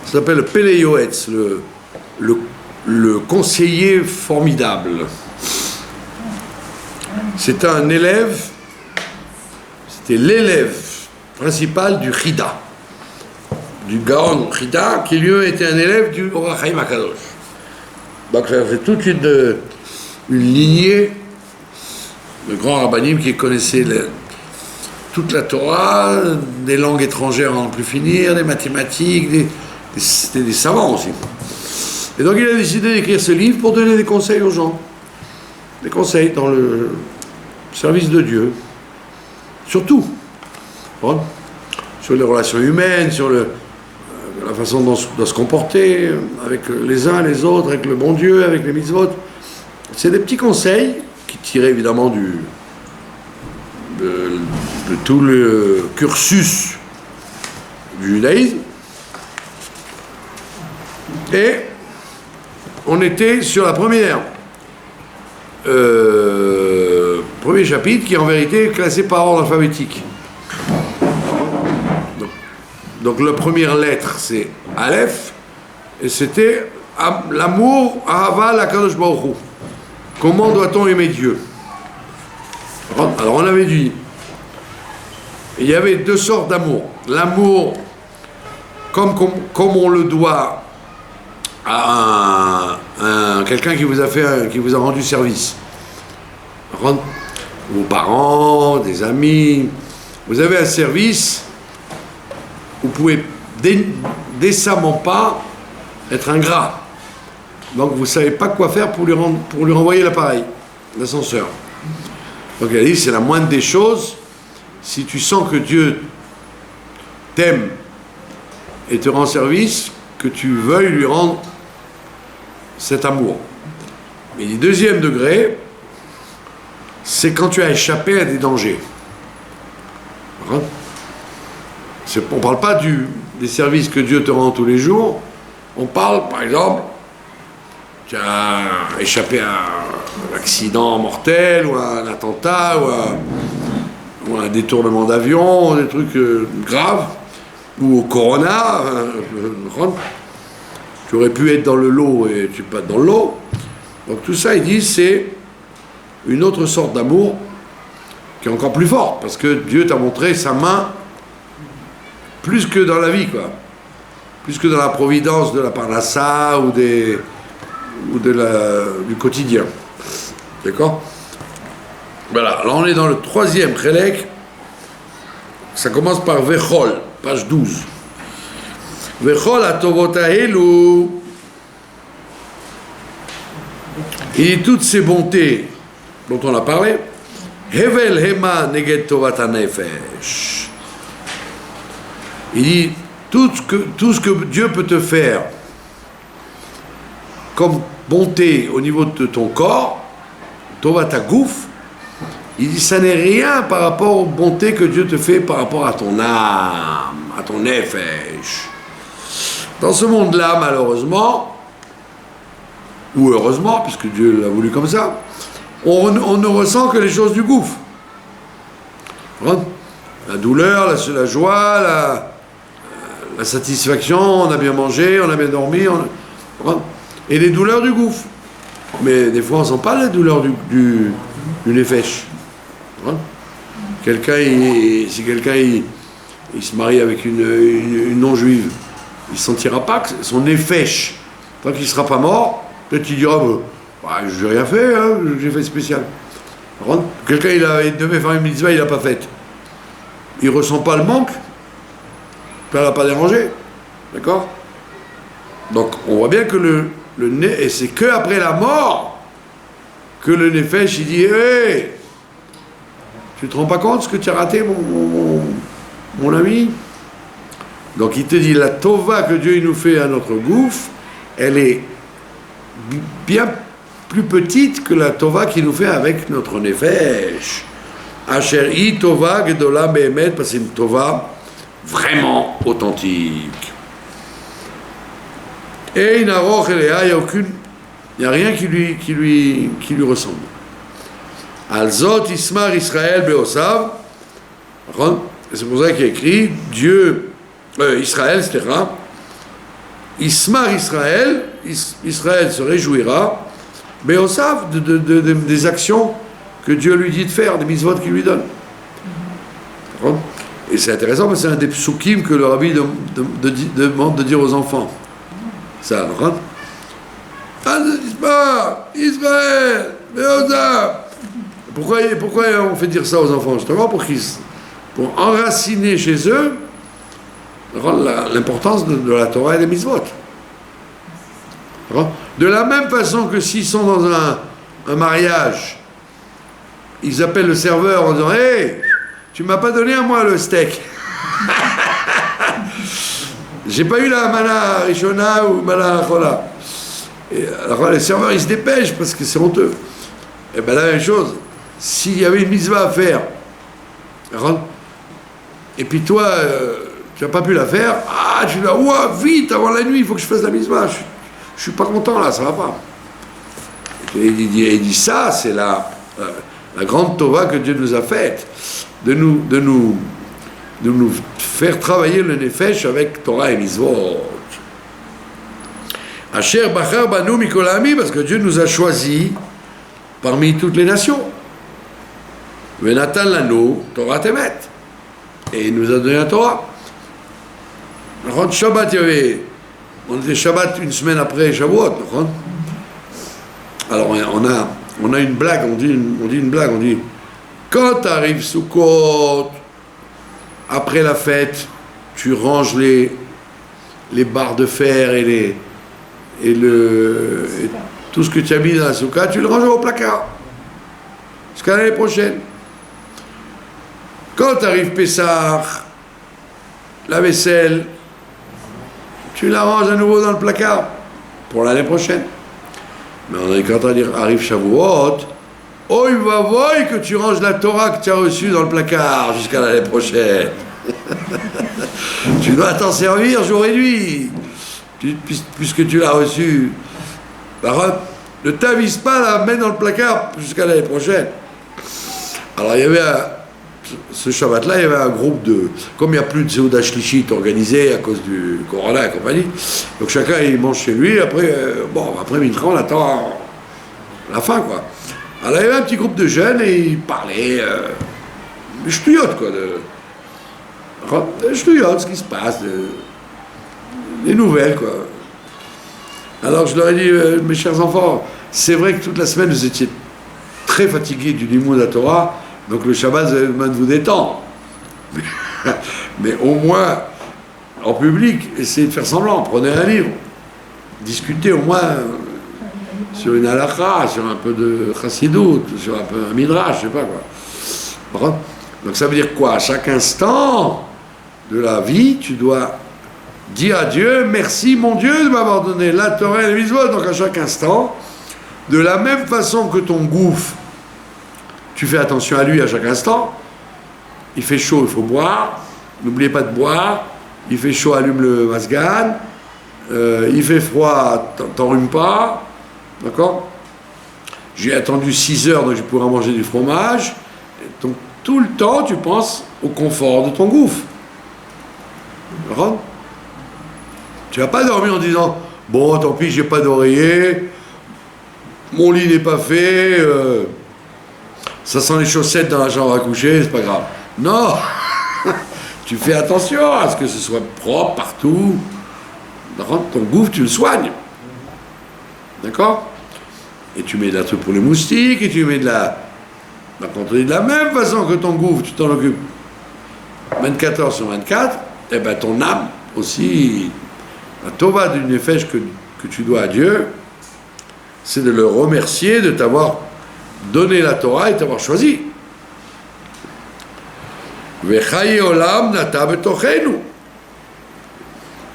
Ça s'appelle le Péléoetz, le conseiller formidable. C'était un élève, c'était l'élève principal du Chida, du Gaon Chida, qui lui était un élève du Or HaChaim HaKadosh. Donc c'est toute une lignée de grands rabbinim qui connaissaient toute la Torah, des langues étrangères à n'en plus finir, des mathématiques, c'était des savants aussi. Et donc il a décidé d'écrire ce livre pour donner des conseils aux gens. Des conseils dans le service de Dieu. Surtout. Bon, sur les relations humaines, sur la façon dont se comporter avec les uns, les autres, avec le bon Dieu, avec les mitzvot. C'est des petits conseils qui tiraient évidemment de tout le cursus du judaïsme. Et on était sur la premier chapitre qui en vérité est classé par ordre alphabétique. Donc la première lettre c'est Aleph et c'était l'amour Ahava l'Akadosh Baruch Hu. Comment doit-on aimer Dieu? Alors on avait dit il y avait deux sortes d'amour. L'amour comme on le doit à quelqu'un qui vous a rendu service. Vos parents, des amis, vous avez un service, vous pouvez décemment pas être ingrat. Donc vous ne savez pas quoi faire pour lui renvoyer l'appareil, l'ascenseur. Donc elle dit c'est la moindre des choses. Si tu sens que Dieu t'aime et te rend service, que tu veuilles lui rendre cet amour. Mais le deuxième degré, c'est quand tu as échappé à des dangers. On ne parle pas des services que Dieu te rend tous les jours. On parle, par exemple, tu as échappé à un accident mortel, ou à un attentat, ou à un détournement d'avion, des trucs graves, ou au corona. Tu aurais pu être dans le lot et tu n'es pas dans l'eau. Donc tout ça, ils disent, c'est une autre sorte d'amour qui est encore plus forte, parce que Dieu t'a montré sa main plus que dans la vie, quoi. Plus que dans la providence de la parnassa ou du quotidien. D'accord? Voilà, alors on est dans le troisième chélek. Ça commence par Vechol, page 12. Vechol atovotahelu. Et toutes ces bontés dont on a parlé, Hevel hema neged tovat hanefesh. Il dit tout ce que Dieu peut te faire comme bonté au niveau de ton corps, tovat hagouf, il dit ça n'est rien par rapport aux bontés que Dieu te fait par rapport à ton âme, à ton nefesh. Dans ce monde-là, malheureusement, ou heureusement, puisque Dieu l'a voulu comme ça, on ne ressent que les choses du gouffre. La douleur, la joie, la satisfaction, on a bien mangé, on a bien dormi, et les douleurs du gouffre. Mais des fois, on ne sent pas les douleurs du nefesh. Si quelqu'un il se marie avec une non-juive, il ne sentira pas que son nefesh, tant qu'il ne sera pas mort, peut-être qu'il dira je n'ai rien fait, hein, j'ai fait spécial. Quelqu'un il devait faire une mitzvah, il ne l'a pas faite. Il ne ressent pas le manque, ça ne l'a pas dérangé. D'accord? Donc on voit bien que et c'est qu'après la mort que le nefesh il dit hey, tu ne te rends pas compte ce que tu as raté, mon ami? Donc il te dit la tova que Dieu il nous fait à notre gouffre, elle est bien plus petite que la tova qu'il nous fait avec notre nefesh. Asher i tova gedola behemet, parce que c'est une tova vraiment authentique. Et il n'y a rien qui lui ressemble. Alzot ismar Israël beosav. C'est pour ça qu'il y a écrit Dieu, Israël, etc. Ismar Israël, Israël se réjouira, mais on savent des actions que Dieu lui dit de faire, des mitzvot qu'il lui donne. Et c'est intéressant parce que c'est un des psukim que le rabbi demande de dire aux enfants. Ça, Israël, pourquoi on fait dire ça aux enfants? Justement pour enraciner chez eux l'importance de la Torah et des mitzvot. De la même façon que s'ils sont dans un mariage, ils appellent le serveur en disant « Hey, tu m'as pas donné à moi le steak. J'ai pas eu la mana rishona ou mana chola. » Alors les serveurs ils se dépêchent parce que c'est honteux. Et bien la même chose, s'il y avait une mitzvah à faire, et puis toi, tu n'as pas pu la faire, tu dis, ouah, vite, avant la nuit, il faut que je fasse la mitzvah. Je suis pas content là, ça va pas. Et il dit ça, c'est la grande tova que Dieu nous a faite, de nous faire travailler le nefesh avec Torah et mitzvot. Asher bachar banu mikol ha'amim, parce que Dieu nous a choisis parmi toutes les nations. Venatan lanu Torah temet, et il nous a donné la Torah. Alors, Shabbat, on était Shabbat une semaine après Shavuot. Alors on a une blague, on dit une blague, on dit quand arrive Sukkot, après la fête, tu ranges les barres de fer et tout ce que tu as mis dans la soukha, tu le ranges au placard jusqu'à l'année prochaine. Quand arrive Pessah, la vaisselle, tu la ranges à nouveau dans le placard pour l'année prochaine. Mais on est quand arrive Shavuot, oh il va voir que tu ranges la Torah que tu as reçue dans le placard jusqu'à l'année prochaine. Tu dois t'en servir jour et nuit, puisque tu l'as reçue. Ne t'avise pas à la mettre dans le placard jusqu'à l'année prochaine. Alors il y avait ce Shabbat-là, il y avait un groupe de... Comme il n'y a plus de Seuda Shlichit organisé à cause du Corona et compagnie, donc chacun il mange chez lui, après Mincha, on attend la fin, quoi. Alors il y avait un petit groupe de jeunes et ils parlaient... des ch'touillottes, quoi. Des ch'touillottes, ce qui se passe, des nouvelles, quoi. Alors je leur ai dit, mes chers enfants, c'est vrai que toute la semaine vous étiez très fatigués du limoud de la Torah, donc le Shabbat, vous avez besoin de vous détendre. Mais au moins, en public, essayez de faire semblant. Prenez un livre. Discutez au moins sur une halakha, sur un peu de chassidut, sur un peu un midrash, je sais pas quoi. Donc ça veut dire quoi? À chaque instant de la vie, tu dois dire à Dieu, merci mon Dieu de m'avoir donné la Torah et les mitzvot. Donc à chaque instant, de la même façon que ton gouffre, tu fais attention à lui à chaque instant. Il fait chaud, il faut boire. N'oubliez pas de boire. Il fait chaud, allume le masgan. Il fait froid, t'enrhumes pas. D'accord? J'ai attendu 6 heures, donc je pourrais manger du fromage. Donc tout le temps, tu penses au confort de ton gouffre. D'accord? Tu vas pas dormir en disant bon, tant pis, j'ai pas d'oreiller. Mon lit n'est pas fait. Ça sent les chaussettes dans la chambre à coucher, c'est pas grave. Non. Tu fais attention à ce que ce soit propre partout. Ton gouffre, tu le soignes. D'accord? Et tu mets de la truc pour les moustiques, et tu mets de la même façon que ton gouffre, tu t'en occupes 24 heures sur 24, et bien ton âme aussi, la tova du nefesh que tu dois à Dieu, c'est de le remercier de t'avoir donné la Torah et t'avoir choisi. Vechaye olam nata betochenu.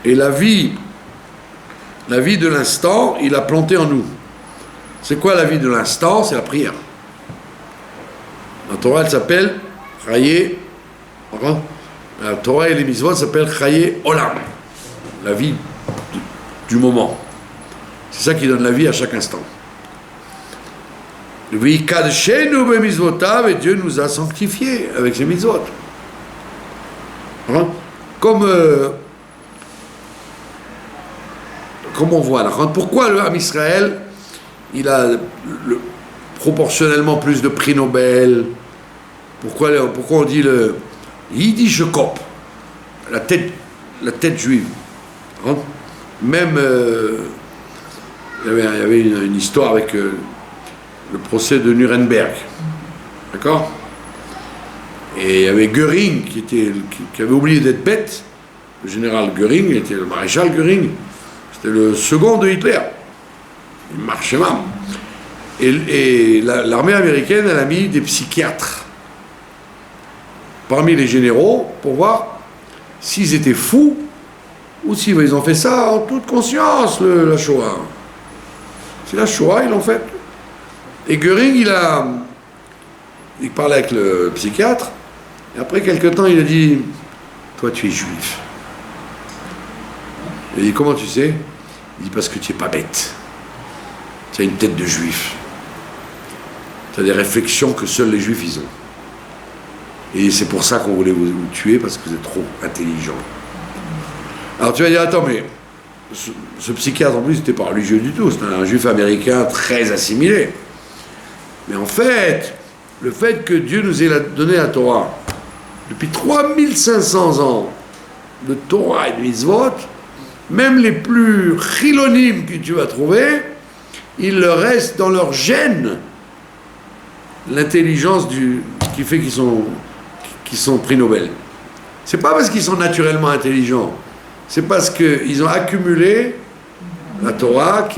Et la vie de l'instant, il a planté en nous. C'est quoi la vie de l'instant? C'est la prière. La Torah, elle s'appelle Chaye. La Torah et les mitzvot s'appellent Chaye olam. La vie du moment. C'est ça qui donne la vie à chaque instant. Et Dieu nous a sanctifiés avec ses mitzvot. comme on voit, pourquoi le Ham Israël, il a proportionnellement plus de prix Nobel? Pourquoi on dit le Yiddish Kop, la tête juive? Même, il y avait une histoire avec le procès de Nuremberg, d'accord? Et il y avait Göring qui avait oublié d'être bête. Le général Göring était le maréchal Göring. C'était le second de Hitler. Il marchait mal. Et l'armée américaine, elle a mis des psychiatres parmi les généraux pour voir s'ils étaient fous ou s'ils ont fait ça en toute conscience, la Shoah. C'est la Shoah, ils l'ont fait. Et Göring, il parlait avec le psychiatre, et après quelques temps, il a dit « Toi, tu es juif. » Il dit « Comment tu sais ?» Il dit « Parce que tu n'es pas bête. Tu as une tête de juif. Tu as des réflexions que seuls les juifs, ils ont. Et c'est pour ça qu'on voulait vous tuer, parce que vous êtes trop intelligent. » Alors tu vas dire « Attends, mais ce psychiatre, en plus, n'était pas religieux du tout. C'était un juif américain très assimilé. Mais en fait, le fait que Dieu nous ait donné la Torah, depuis 3500 ans de Torah et de mitzvot, même les plus chilonimes que tu vas trouver, il leur reste dans leur gène l'intelligence qui fait qu'ils sont prix Nobel. C'est pas parce qu'ils sont naturellement intelligents, c'est parce qu'ils ont accumulé la Torah,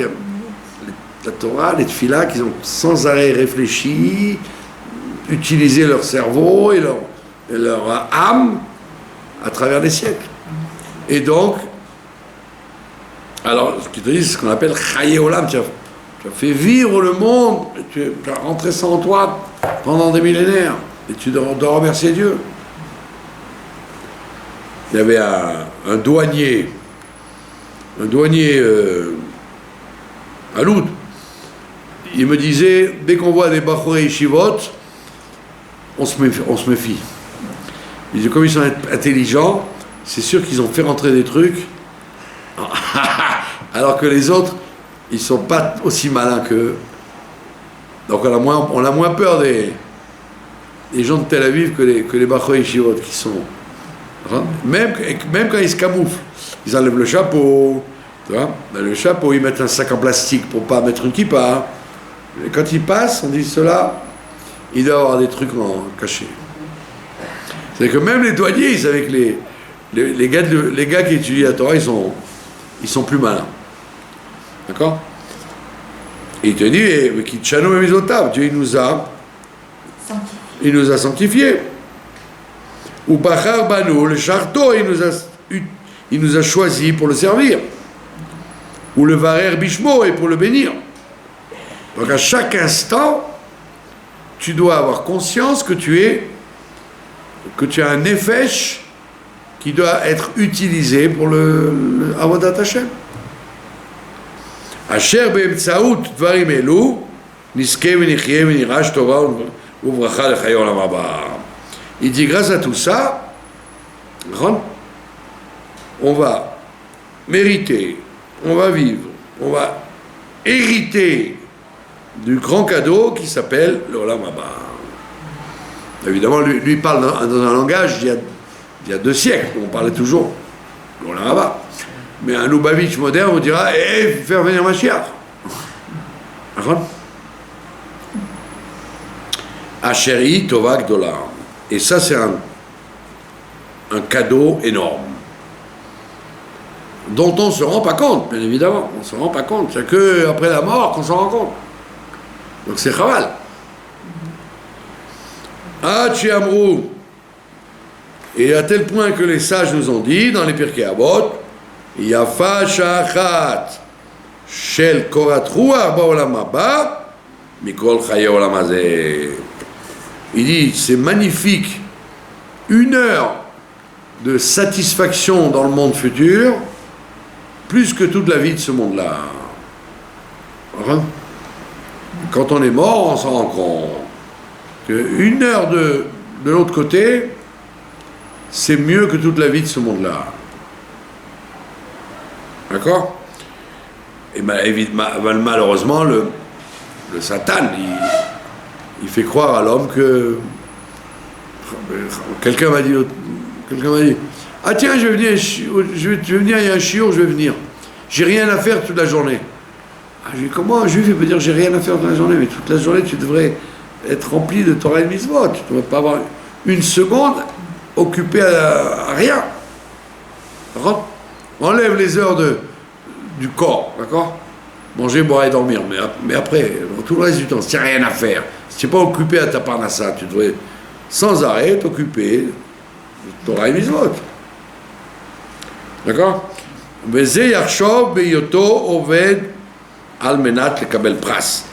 les tefillah, qu'ils ont sans arrêt réfléchi, utilisé leur cerveau et leur âme à travers les siècles. Et donc, alors, ce qu'ils te disent, c'est ce qu'on appelle Chaye Olam, tu as fait vivre le monde, et tu as rentré ça en toi pendant des millénaires, et tu dois remercier Dieu. Il y avait un douanier à Loud. Il me disait, dès qu'on voit des Bachorei Yeshivot, on se méfie. Il dit, comme ils sont intelligents, c'est sûr qu'ils ont fait rentrer des trucs, alors que les autres, ils sont pas aussi malins qu'eux. Donc on a moins peur des gens de Tel Aviv que les Bachorei Yeshivot, qui sont... Même quand ils se camouflent, ils enlèvent le chapeau, tu vois, dans le chapeau, ils mettent un sac en plastique pour pas mettre une kippa. Et quand ils passent, on dit cela, il doit avoir des trucs cachés. C'est-à-dire que même les douaniers, ils savaient que les gars qui étudient la Torah, ils sont plus malins. D'accord? Et il te dit, Dieu il nous a sanctifiés. Ou Bachar Banou, le Charto, il nous a choisis pour le servir. Ou le Varer Bishmo, et pour le bénir. Donc à chaque instant, tu dois avoir conscience que tu as un nefesh qui doit être utilisé pour le Avodat Hashem. Asher be'emtsaout dvarim elu, niske v'nichye v'nirash tova uvracha lechaye olam haba. Il dit, grâce à tout ça, on va mériter, on va vivre, on va hériter du grand cadeau qui s'appelle l'Olam Haba. Évidemment, lui parle dans un langage d'il y a 2 siècles, on parlait toujours l'Olam Haba. Mais un Lubavitch moderne vous dira, faire venir Mashiach. Asheri Tova Gdola. Et ça, c'est un cadeau énorme, dont on ne se rend pas compte, bien évidemment. On ne se rend pas compte. C'est qu'après la mort qu'on s'en rend compte. Donc c'est chaval. Hachi Amrou. Et à tel point que les sages nous ont dit, dans les Pirkei Avot, Yafa Shachat Shel Korat Ruach Ba'olam Haba Mikol Chaye Olam Hazeh. Il dit, c'est magnifique, 1 heure de satisfaction dans le monde futur, plus que toute la vie de ce monde-là. Quand on est mort, on s'en rend compte que 1 heure de l'autre côté, c'est mieux que toute la vie de ce monde-là. D'accord? Et malheureusement, le Satan, il fait croire à l'homme que... Quelqu'un m'a dit, ah tiens, je vais venir, il y a un shiur, je vais venir. J'ai rien à faire toute la journée. Ah, j'ai dit, comment un juif il peut dire j'ai rien à faire toute la journée? Mais toute la journée, tu devrais être rempli de Torah et de mitzvot. Tu ne devrais pas avoir une seconde occupée à rien. D'accord? Enlève les heures du corps, d'accord? Manger, boire et dormir. Mais après, tout le reste du temps, si tu n'as rien à faire, si tu n'es pas occupé à ta parnassa, tu devrais sans arrêt t'occuper de Torah et mitzvot. D'accord? Veze yachshov beyoto oved al menat lekabel pras.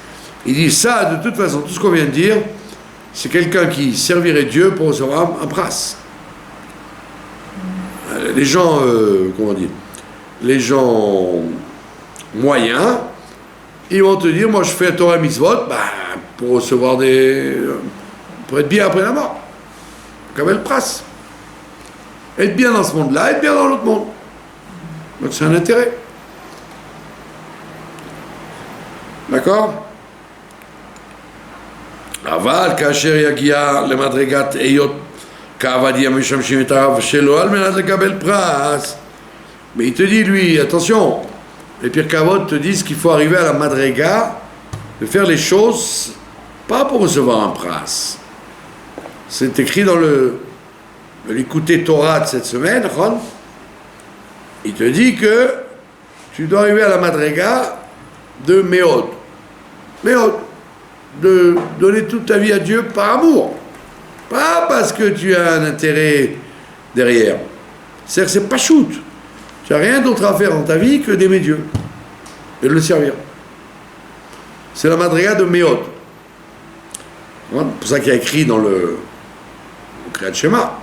Il dit ça, de toute façon, tout ce qu'on vient de dire, c'est quelqu'un qui servirait Dieu pour recevoir un pras. Les gens, comment dire, les gens moyens, ils vont te dire, moi je fais Torah mitzvot, pour recevoir pour être bien après la mort. Kabel pras. Être bien dans ce monde-là, être bien dans l'autre monde. Donc c'est un intérêt. D'accord? Aval, kasher yagia le madrigat eyot kavadia mishamshim et arav shelo al menat lekabel pras. Mais il te dit, lui, attention, les pires kavod te disent qu'il faut arriver à la madriga de faire les choses pas pour recevoir un pras. C'est écrit dans l'écouter Torah de cette semaine, Ron. Il te dit que tu dois arriver à la madriga de Méod. Méod. De donner toute ta vie à Dieu par amour. Pas parce que tu as un intérêt derrière. C'est-à-dire que c'est pas shoot. Tu n'as rien d'autre à faire dans ta vie que d'aimer Dieu et de le servir. C'est la madriga de Méod. C'est pour ça qu'il y a écrit dans le Kriyat Shema.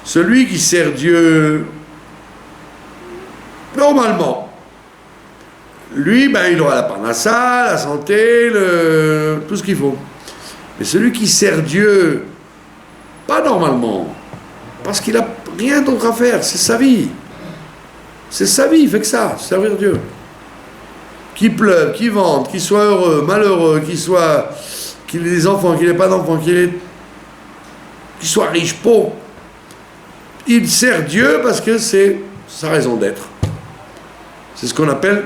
Celui qui sert Dieu normalement, lui, il aura la parnassa, la santé, tout ce qu'il faut. Mais celui qui sert Dieu, pas normalement, parce qu'il n'a rien d'autre à faire, c'est sa vie. C'est sa vie, il fait que ça, servir Dieu. Qu'il pleuve, qu'il vente, qu'il soit heureux, malheureux, qu'il ait des enfants, qu'il n'ait pas d'enfants, qu'il soit riche, pauvre. Il sert Dieu parce que c'est sa raison d'être. C'est ce qu'on appelle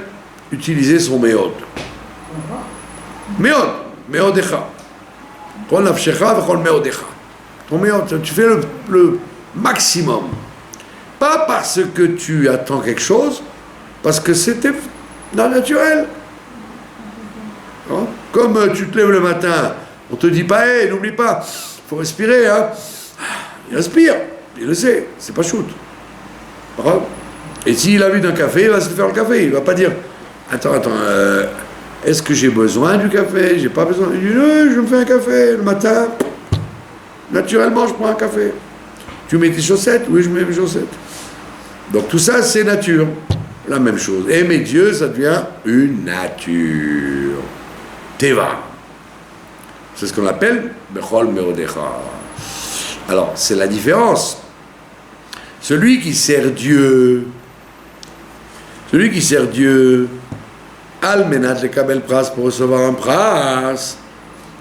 utiliser son méod. Méod, méodecha. Kol nafshecha v'chol méodecha. Ton méod, tu fais le maximum. Pas parce que tu attends quelque chose, parce que c'était naturel. Comme tu te lèves le matin, on te dit pas, hey, n'oublie pas, il faut respirer, hein. Il respire, il le sait, c'est pas shoot. Et s'il a vu d'un café, il va se faire le café. Il va pas dire, attends, est-ce que j'ai besoin du café? J'ai pas besoin. Il dit, non, je me fais un café le matin. Naturellement, je prends un café. Tu mets tes chaussettes? Oui, je mets mes chaussettes. Donc tout ça, c'est nature. La même chose. Aimer Dieu, ça devient une nature. Teva. C'est ce qu'on appelle Bechol Meodecha. Alors, c'est la différence. Celui qui sert Dieu, Al Menat lekabel pras, pour recevoir un pras,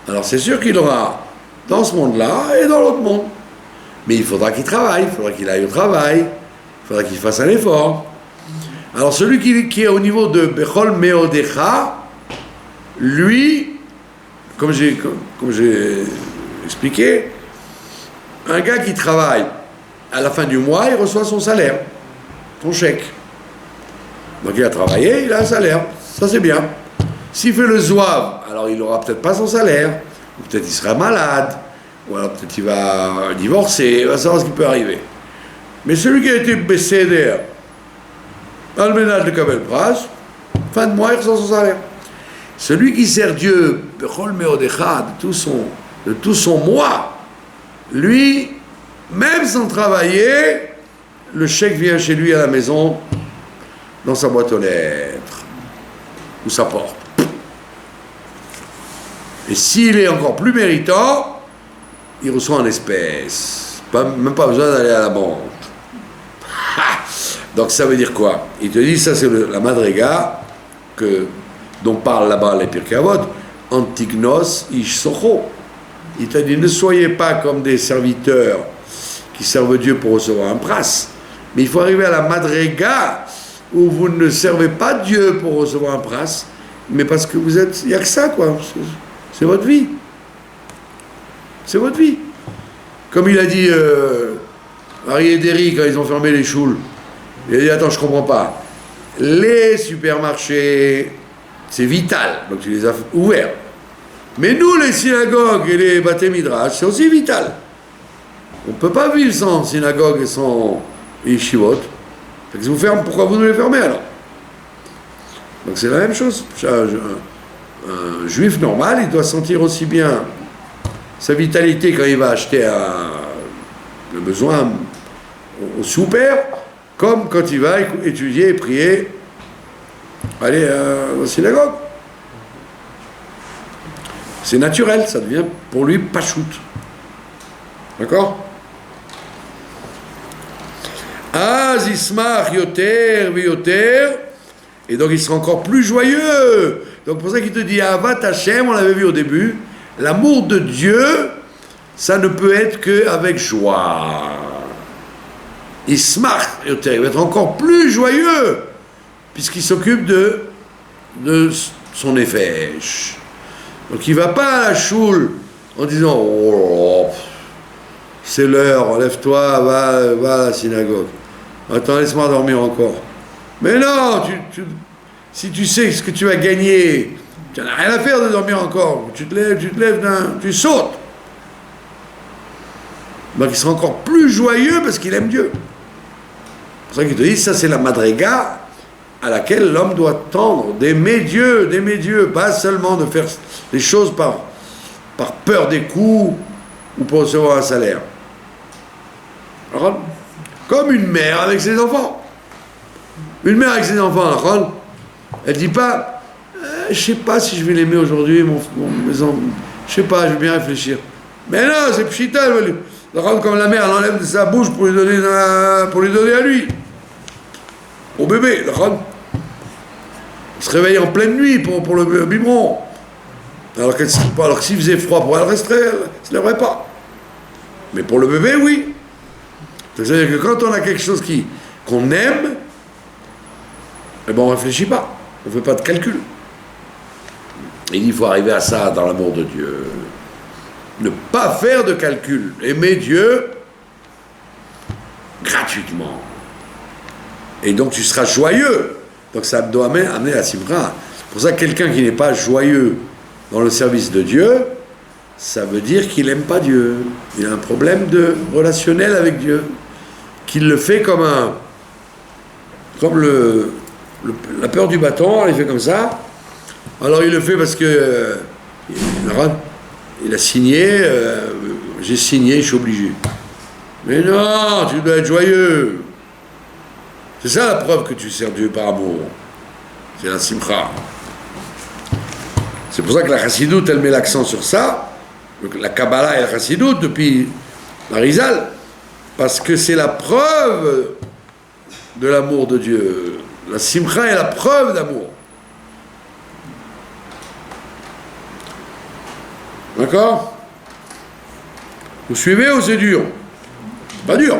alors c'est sûr qu'il aura dans ce monde-là et dans l'autre monde. Mais il faudra qu'il travaille, il faudra qu'il aille au travail, il faudra qu'il fasse un effort. Alors celui qui est au niveau de Bechol Meodecha, lui, comme j'ai expliqué, un gars qui travaille, à la fin du mois, il reçoit son salaire, son chèque. Donc il a travaillé, il a un salaire, ça c'est bien. S'il fait le zouave, alors il n'aura peut-être pas son salaire, ou peut-être il sera malade, ou alors peut-être il va divorcer, il va savoir ce qui peut arriver. Mais celui qui a été bécédé, al menat lekabel pras, fin de mois, il reçoit son salaire. Celui qui sert Dieu, bechol meodecha, de tout son mois, lui, même sans travailler, le chèque vient chez lui à la maison, dans sa boîte aux lettres, ou sa porte. Et s'il est encore plus méritant, il reçoit en espèces. Même pas besoin d'aller à la banque. Donc ça veut dire quoi? Il te dit, ça c'est la madriga dont parle là-bas les Pirkei Avot, Antignos ish socho. Il t'a dit, ne soyez pas comme des serviteurs qui servent Dieu pour recevoir un pras, mais il faut arriver à la madrega où vous ne servez pas Dieu pour recevoir un pras, mais parce que vous êtes, il n'y a que ça, quoi. C'est votre vie. C'est votre vie. Comme il a dit Harry et Derry quand ils ont fermé les choules. Il a dit, attends, je comprends pas. Les supermarchés, c'est vital, donc tu les as ouverts. Mais nous, les synagogues et les Baté Midrash, c'est aussi vital. On ne peut pas vivre sans synagogue et sans yeshivot. Pourquoi vous nous les fermez alors? Donc c'est la même chose. Un juif normal, il doit sentir aussi bien sa vitalité quand il va acheter le besoin au super, comme quand il va étudier et prier, aller au synagogue. C'est naturel, ça devient pour lui pachout. D'accord? Az ismach yoter v'yoter, et donc il sera encore plus joyeux. Donc pour ça qu'il te dit Avat Hashem, on l'avait vu au début, l'amour de Dieu, ça ne peut être qu'avec joie. Ismach yoter, il va être encore plus joyeux, puisqu'il s'occupe de son nefesh. Donc il ne va pas à la choule en disant oh, c'est l'heure, lève-toi, va à la synagogue. Attends, laisse-moi dormir encore. Mais non, si tu sais ce que tu vas gagner, tu n'as rien à faire de dormir encore. Tu te lèves, tu sautes. Donc il sera encore plus joyeux parce qu'il aime Dieu. C'est pour ça qu'il te dit, ça c'est la madriga à laquelle l'homme doit tendre, d'aimer Dieu, pas seulement de faire les choses par peur des coups ou pour recevoir un salaire. Alors, comme une mère avec ses enfants. Une mère avec ses enfants, elle ne dit pas je ne sais pas si je vais l'aimer aujourd'hui, mes enfants. Je ne sais pas, je vais bien réfléchir. Mais non, c'est pchita, comme la mère, elle enlève de sa bouche pour lui donner à lui. Au bébé, il se réveille en pleine nuit pour le biberon. Alors que s'il faisait froid pour elle, elle ne se lèverait pas. Mais pour le bébé, oui. C'est-à-dire que quand on a quelque chose qu'on aime, eh ben on ne réfléchit pas. On ne fait pas de calcul. Il faut arriver à ça dans l'amour de Dieu. Ne pas faire de calcul. Aimer Dieu gratuitement. Et donc tu seras joyeux. Donc ça doit amener à Simra. C'est pour ça que quelqu'un qui n'est pas joyeux dans le service de Dieu, ça veut dire qu'il n'aime pas Dieu. Il a un problème relationnel avec Dieu. Qu'il le fait comme la peur du bâton, il fait comme ça. Alors il le fait parce que il a signé, j'ai signé, je suis obligé. Mais non, tu dois être joyeux. C'est ça la preuve que tu sers Dieu par amour. C'est la simcha. C'est pour ça que la chassidoute, elle met l'accent sur ça. La Kabbalah et la chassidoute, depuis la Rizal, parce que c'est la preuve de l'amour de Dieu. La simcha est la preuve d'amour. D'accord? Vous suivez ou c'est dur? C'est pas dur.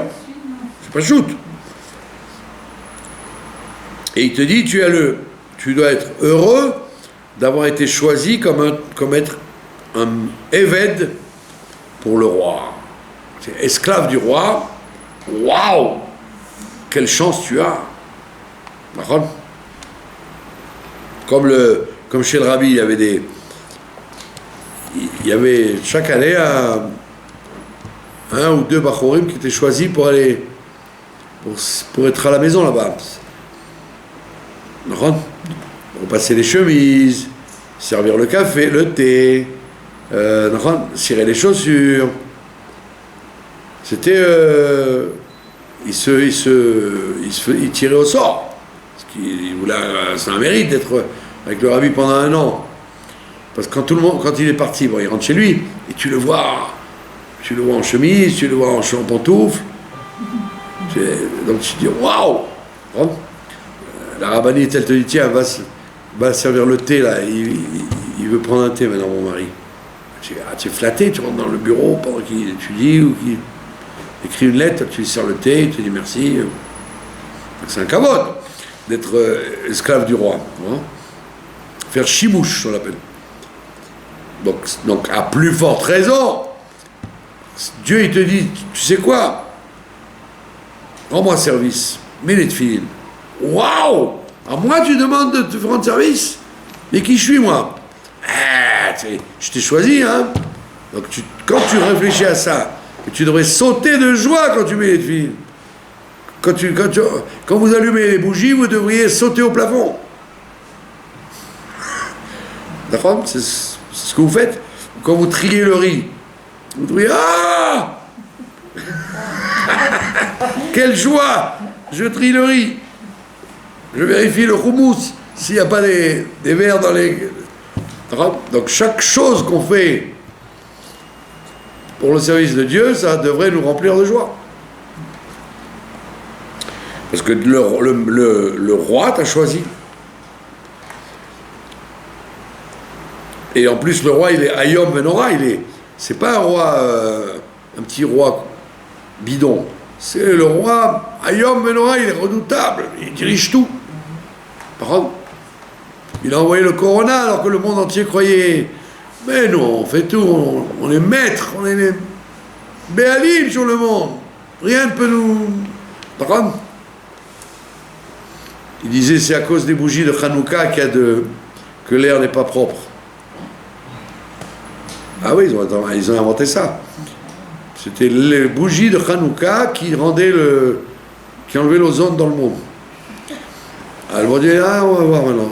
C'est pas shoot. Et il te dit, tu dois être heureux d'avoir été choisi comme être un évêque pour le roi. C'est esclave du roi. Waouh! Quelle chance tu as! D'accord? Comme chez le rabbi, il y avait chaque année un ou deux bachorim qui étaient choisis pour aller pour être à la maison là-bas. Repasser les chemises, servir le café, le thé, cirer les chaussures. C'était il tirait au sort. C'est un mérite d'être avec le rabbi pendant un an. Parce que quand il est parti, il rentre chez lui et tu le vois en chemise, tu le vois en pantoufle. Donc tu te dis waouh. La rabbinite, elle te dit tiens, va servir le thé, là. Il veut prendre un thé maintenant, mon mari. Tu es flatté, tu rentres dans le bureau pendant qu'il étudie ou qu'il écrit une lettre, tu lui sers le thé, il te dit merci. C'est un kavod d'être esclave du roi. Hein. Faire chimouche, on l'appelle. Donc, à plus forte raison, Dieu, il te dit, tu sais quoi? Rends-moi service, mets les tefilines. Waouh! À moi, tu demandes de te rendre service? Mais qui je suis, moi? Je t'ai choisi, hein? Donc, quand tu réfléchis à ça, tu devrais sauter de joie quand tu mets les tefilines. Quand vous allumez les bougies, vous devriez sauter au plafond. D'accord? C'est ce que vous faites. Quand vous triez le riz, vous devriez... Ah! Quelle joie! Je trie le riz. Je vérifie le houmous, s'il n'y a pas des vers dans les... Donc chaque chose qu'on fait pour le service de Dieu, ça devrait nous remplir de joie. Parce que le roi t'a choisi. Et en plus, le roi, il est Ayom Menora, c'est pas un roi, un petit roi bidon. C'est le roi Ayom Menora, il est redoutable, il dirige tout. Par contre, il a envoyé le Corona alors que le monde entier croyait. Mais non, on fait tout, on est maîtres, on est les Béalim sur le monde. Rien ne peut nous. Par contre, il disait c'est à cause des bougies de Hanouka que l'air n'est pas propre. Ah oui, ils ont inventé ça. C'était les bougies de Hanouka qui enlevaient l'ozone dans le monde. Alors ils vont dire, on va voir maintenant.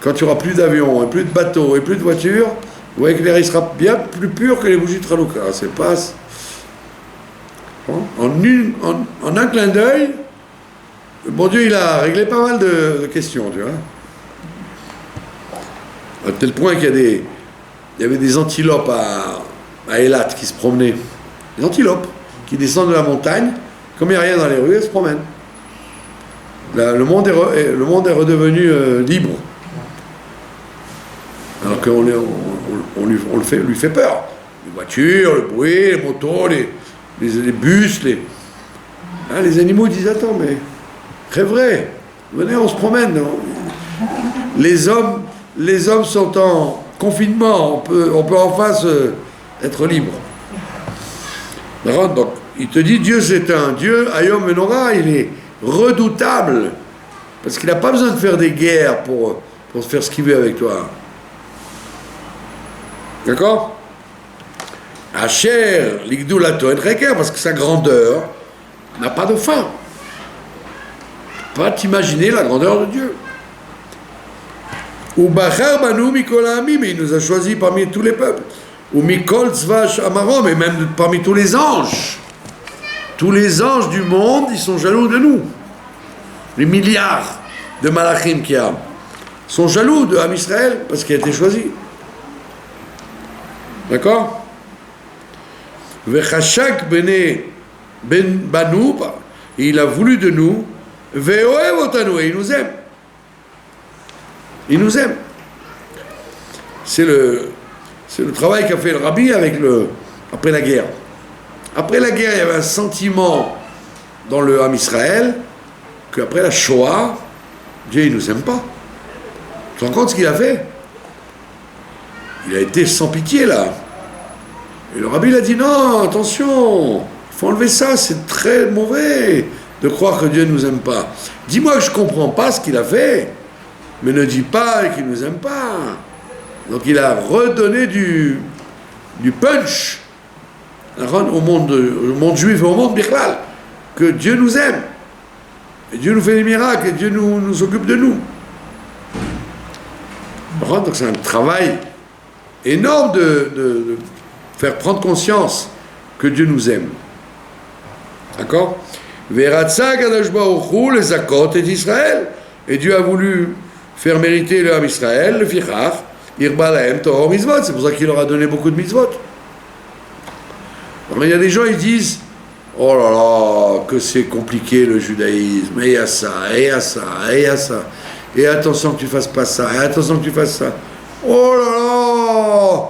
Quand il n'y aura plus d'avions, et plus de bateaux, et plus de voitures, vous voyez que l'air il sera bien plus pur que les bougies de Hanouka. C'est pas... En un clin d'œil, bon Dieu, il a réglé pas mal de questions, tu vois. À tel point qu'il y avait des antilopes à Eilat qui se promenaient. Des antilopes qui descendent de la montagne, comme il n'y a rien dans les rues, elles se promènent. Le monde est redevenu libre. Alors qu'on lui fait peur. Les voitures, le bruit, les motos, les bus, les animaux disent attends, mais très vrai, venez, on se promène. Les hommes sont en confinement, on peut enfin être libre. Donc, il te dit Dieu c'est un Dieu, Ayom Menora, il est redoutable, parce qu'il n'a pas besoin de faire des guerres pour faire ce qu'il veut avec toi. D'accord? Asher, l'Igdoulato et Reker, parce que sa grandeur n'a pas de fin. Pas t'imaginer la grandeur de Dieu. Ou Bachar Banu Mikol Ha'amim, mais il nous a choisis parmi tous les peuples. Ou Mikol Tzvash Amarom, et même parmi tous les anges. Tous les anges du monde, ils sont jaloux de nous. Les milliards de malachim qu'il y a sont jaloux de Am Israël parce qu'il a été choisi. D'accord? Vechashak ben Banu, il a voulu de nous, Ve'oev otanu, et il nous aime. Il nous aime. C'est le travail qu'a fait le Rabbi après la guerre. Après la guerre, il y avait un sentiment dans le Ham Israël qu'après la Shoah, Dieu il nous aime pas. Tu te rends compte ce qu'il a fait? Il a été sans pitié là. Et le Rabbi il a dit non, attention, il faut enlever ça, c'est très mauvais de croire que Dieu ne nous aime pas. Dis-moi que je comprends pas ce qu'il a fait, mais ne dis pas qu'il ne nous aime pas. Donc il a redonné du punch au monde juif et au monde bichlal, que Dieu nous aime. Et Dieu nous fait des miracles, et Dieu nous occupe de nous. Donc c'est un travail énorme de faire prendre conscience que Dieu nous aime. D'accord? Veratza Kadosh Baruch Hu les Zakot et d'Israël. Et Dieu a voulu faire mériter le Ham Israël, le Fichach, Irba Lahem Torah Mitzvot. C'est pour ça qu'il leur a donné beaucoup de mitzvot. Alors, il y a des gens, ils disent oh là là, que c'est compliqué le judaïsme, et il y a ça, et il y a ça, et il y a ça. Et attention que tu fasses pas ça, et attention que tu fasses ça. Oh là là!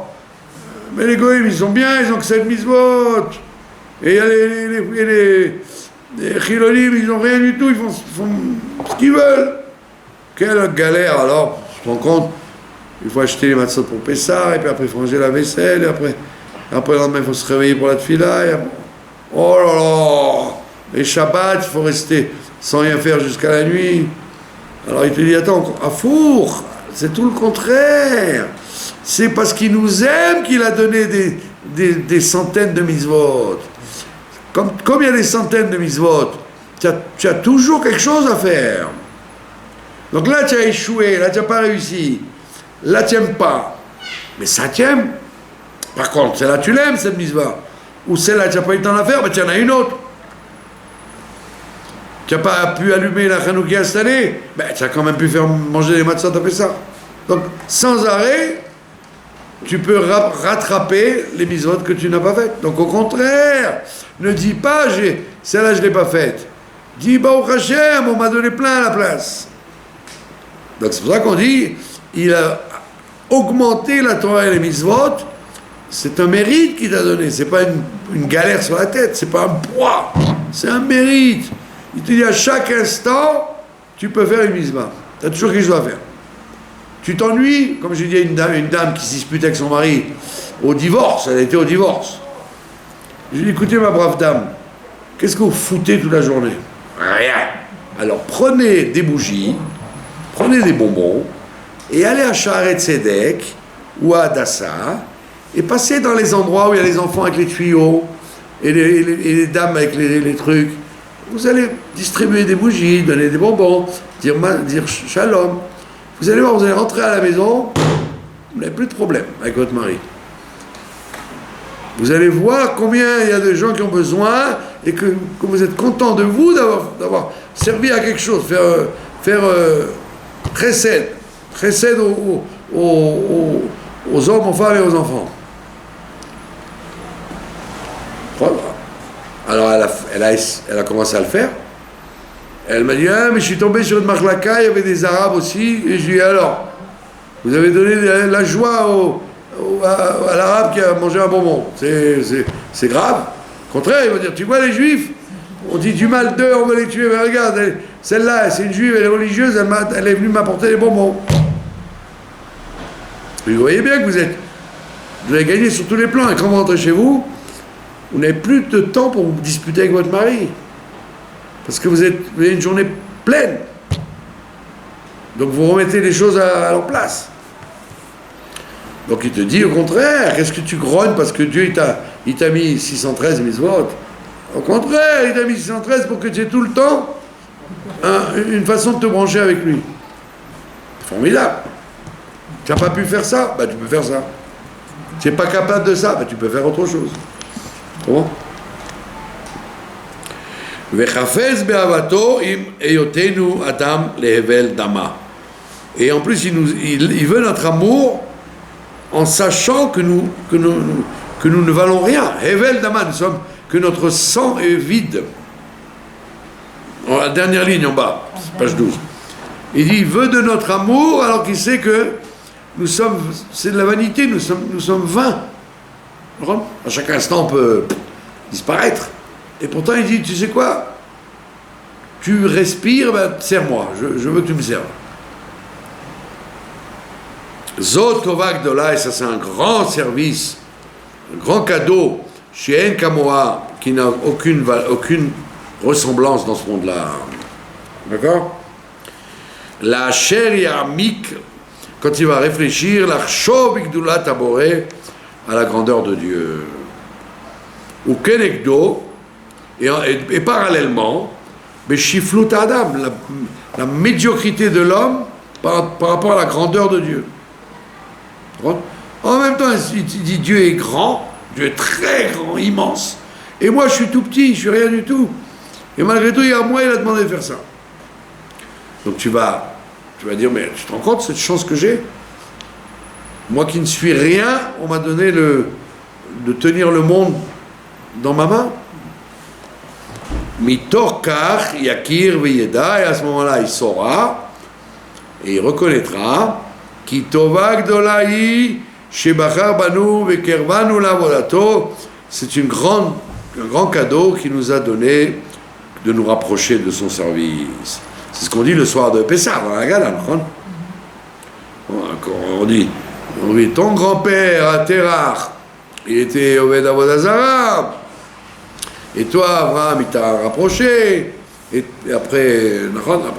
Mais les goïms, ils sont bien, ils ont que cette mitzvot. Et il y a les chilonim, ils n'ont rien du tout, ils font ce qu'ils veulent. Quelle galère alors, tu te rends compte? Il faut acheter les matzot pour Pessah, et puis après il faut ranger la vaisselle, et après le lendemain il faut se réveiller pour la tefila. Oh là là! Les Shabbat, il faut rester sans rien faire jusqu'à la nuit. Alors il te dit, attends, à four, c'est tout le contraire. C'est parce qu'il nous aime qu'il a donné des centaines de mitzvot. Comme il y a des centaines de mitzvot, tu as toujours quelque chose à faire. Donc là, tu as échoué, là, tu n'as pas réussi. Là, tu n'aimes pas. Mais ça, tu aimes. Par contre, celle-là, tu l'aimes, cette mitzvah. Ou celle-là, tu n'as pas eu le temps de la faire, mais tu en as une autre. Tu n'as pas pu allumer la Hanoukia cette année, ben, tu as quand même pu faire manger les matzot, tu as fait ça. Donc, sans arrêt, tu peux rattraper les mitzvot que tu n'as pas faites. Donc, au contraire, ne dis pas, celle-là, je ne l'ai pas faite. Dis, Baruch Hashem, on m'a donné plein à la place. Donc, c'est pour ça qu'on dit, il a augmenté la Torah et les mitzvot. C'est un mérite qu'il t'a donné. C'est pas une galère sur la tête. C'est pas un poids. C'est un mérite. Il te dit à chaque instant, tu peux faire une mitzvah. Tu as toujours quelque chose à faire. Tu t'ennuies, comme j'ai dit à une dame qui se disputait avec son mari au divorce, elle était au divorce. Je lui ai dit, écoutez ma brave dame, qu'est-ce que vous foutez toute la journée? Rien. Alors prenez des bougies, prenez des bonbons, et allez à Shaare Tzedek ou à Hadassah, et passez dans les endroits où il y a les enfants avec les tuyaux, et les dames avec les trucs. Vous allez distribuer des bougies, donner des bonbons, dire shalom. Vous allez voir, vous allez rentrer à la maison, vous n'avez plus de problème avec votre mari. Vous allez voir combien il y a de gens qui ont besoin et que vous êtes content de vous d'avoir servi à quelque chose, faire chesed aux hommes, aux femmes et aux enfants. Voilà. Alors elle a commencé à le faire. Elle m'a dit, ah mais je suis tombé sur une marlaka, il y avait des arabes aussi, et je lui ai dit, alors, vous avez donné la joie à l'arabe qui a mangé un bonbon, c'est grave. Au contraire, il va dire, tu vois les juifs, on dit du mal d'eux, on va les tuer, mais regarde, celle-là, c'est une juive, elle est religieuse, elle est venue m'apporter des bonbons. Et vous voyez bien que vous avez gagné sur tous les plans, et quand vous rentrez chez vous, vous n'avez plus de temps pour vous disputer avec votre mari. Parce que vous avez une journée pleine. Donc vous remettez les choses à leur place. Donc il te dit au contraire, qu'est-ce que tu grognes parce que Dieu il t'a mis 613 mitzvot. Au contraire, il t'a mis 613 pour que tu aies tout le temps une façon de te brancher avec lui. Formidable. Tu n'as pas pu faire ça, bah tu peux faire ça. Tu n'es pas capable de ça, bah tu peux faire autre chose. Comment? Et en plus il veut notre amour en sachant que nous ne valons rien. Hevel Dama, que notre sang est vide. La dernière ligne en bas, page 12. Il dit, il veut de notre amour alors qu'il sait que c'est de la vanité, nous sommes vains. À chaque instant on peut disparaître. Et pourtant il dit, tu sais quoi, tu respires, ben, serre-moi, je veux que tu me serves. Zot Tovak Dola, et ça c'est un grand service, un grand cadeau, chez En Kamoa, qui n'a aucune ressemblance dans ce monde-là. D'accord? La chair Yamik, quand il va réfléchir, la Chobik Dula Taboré, à la grandeur de Dieu. Ou Kenekdo, et parallèlement, mais Shiflut Adam, la médiocrité de l'homme par rapport à la grandeur de Dieu. En même temps, il dit Dieu est grand, Dieu est très grand, immense, et moi je suis tout petit, je suis rien du tout. Et malgré tout, il a demandé de faire ça. Donc tu vas dire, mais tu te rends compte cette chance que j'ai? Moi qui ne suis rien, on m'a donné de tenir le monde dans ma main. Mitor kach yakir veyeda, et à ce moment-là il saura Et il reconnaîtra Ki tova gdolahi shebachar banu vekervanu lavodato. C'est un grand cadeau qui nous a donné de nous rapprocher de son service. C'est ce qu'on dit le soir de Pessah dans la Gala. On dit ton grand-père Terach, il était Oved Avodah Zarah, et toi Abraham il t'a rapproché, et après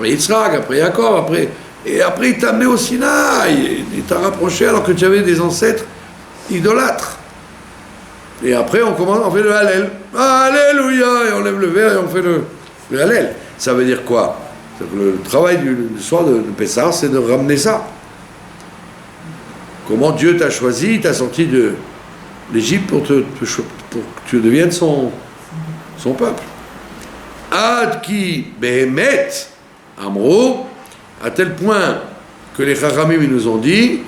Yitzhak, après Jacob, et après il t'a amené au Sinaï, il t'a rapproché alors que tu avais des ancêtres idolâtres. Et après on fait le Hallel, Alléluia, et on lève le verre et on fait le Hallel. Ça veut dire quoi? Le travail du soir de Pessah, c'est de ramener ça. Comment Dieu t'a choisi, t'a sorti de l'Égypte pour que tu deviennes son peuple. Ad ki behemet amro, à tel point que les Chachamim nous ont dit,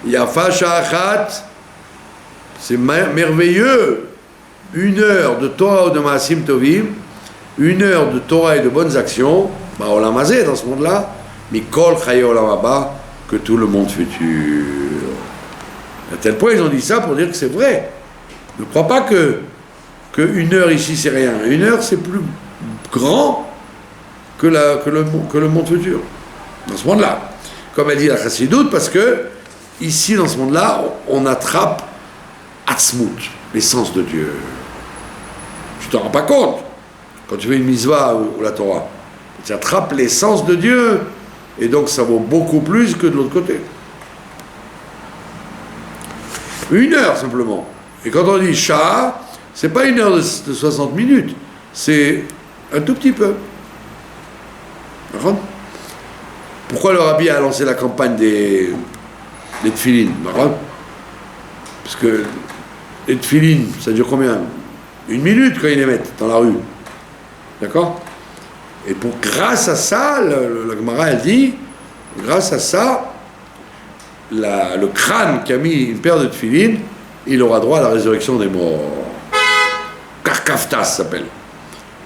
Yafa sha'achat, c'est merveilleux, 1 heure de Torah ou de Maasim Tovim, 1 heure de Torah et de bonnes actions, Olam Hazeh, dans ce monde-là, Mikol Chaye Olam Haba, que tout le monde futur. À tel point, ils ont dit ça pour dire que c'est vrai. Ne crois pas que 1 heure ici, c'est rien. 1 heure, c'est plus grand que le monde futur. Dans ce monde-là. Comme elle dit la Chassidoute, parce que, ici, dans ce monde-là, on attrape Atzmut, l'essence de Dieu. Tu t'en rends pas compte quand tu fais une mitzvah ou la Torah. Tu attrapes l'essence de Dieu, et donc ça vaut beaucoup plus que de l'autre côté. 1 heure simplement. Et quand on dit Shah, c'est pas 1 heure de 60 minutes, c'est un tout petit peu. D'accord? Pourquoi le Rabbi a lancé la campagne des tefilines? D'accord? Parce que les tefilines, ça dure combien? 1 minute quand ils les mettent dans la rue. D'accord? Et grâce à ça, la Gemara elle dit, grâce à ça, le crâne qui a mis une paire de tefilines, il aura droit à la résurrection des morts. Karkaftas s'appelle.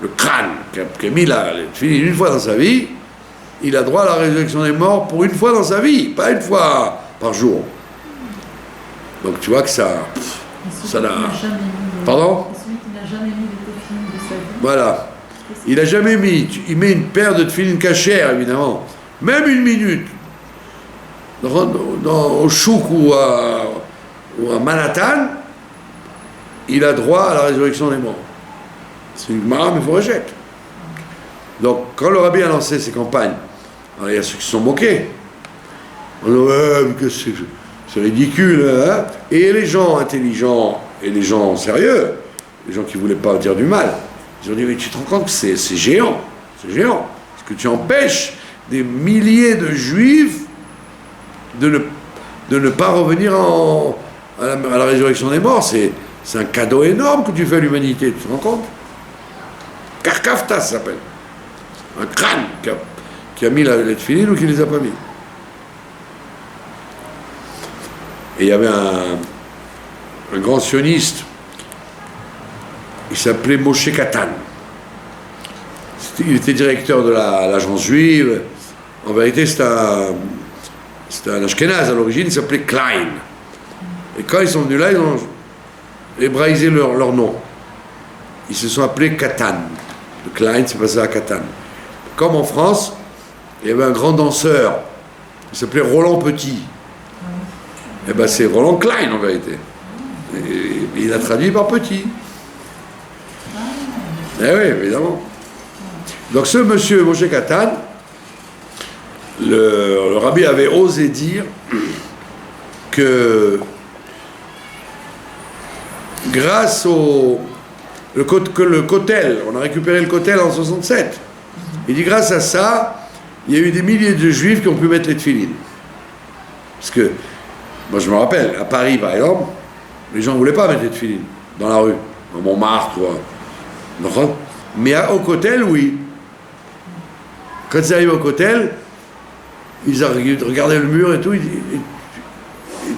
Le crâne qui a mis les tefilines 1 fois dans sa vie, il a droit à la résurrection des morts pour 1 fois dans sa vie, pas 1 fois par jour. Donc tu vois que ça n'a... Pardon? Celui qui n'a jamais mis de tefilines de sa vie. Voilà. Il n'a jamais mis, il met une paire de tefilines cachères, évidemment, même 1 minute, au chouk ou à Manhattan, il a droit à la résurrection des morts. C'est une Gemara, mais il faut rejeter. Donc, quand le Rabbi a lancé ses campagnes, alors, il y a ceux qui se sont moqués. On dit, c'est ridicule, hein? Et les gens intelligents et les gens sérieux, les gens qui ne voulaient pas dire du mal, ils ont dit, mais tu te rends compte que c'est géant, c'est géant. Parce que tu empêches des milliers de juifs de ne pas revenir à la résurrection des morts. C'est un cadeau énorme que tu fais à l'humanité, tu te rends compte? Karkaftas s'appelle. Un crâne qui a mis les tefilines ou qui les a pas mis. Et il y avait un grand sioniste, il s'appelait Moshe Katan. Il était directeur de l'agence juive. En vérité, c'était un Ashkenaz à l'origine, il s'appelait Klein. Et quand ils sont venus là, ils ont hébraïsé leur nom. Ils se sont appelés Katan. Le Klein, c'est passé à Katan. Comme en France, il y avait un grand danseur, il s'appelait Roland Petit. Et bien c'est Roland Klein en vérité. Et il a traduit par Petit. Eh oui, évidemment. Donc ce monsieur Moshe Katan, le rabbi avait osé dire que grâce le Kotel, on a récupéré le Kotel en 67. Il dit grâce à ça, il y a eu des milliers de juifs qui ont pu mettre les tefilines. Parce que, moi je me rappelle, à Paris par exemple, les gens ne voulaient pas mettre les tefilines dans la rue, dans Montmartre, mais au Kotel, oui. Quand ils arrivent au Kotel, ils regardaient le mur et tout, et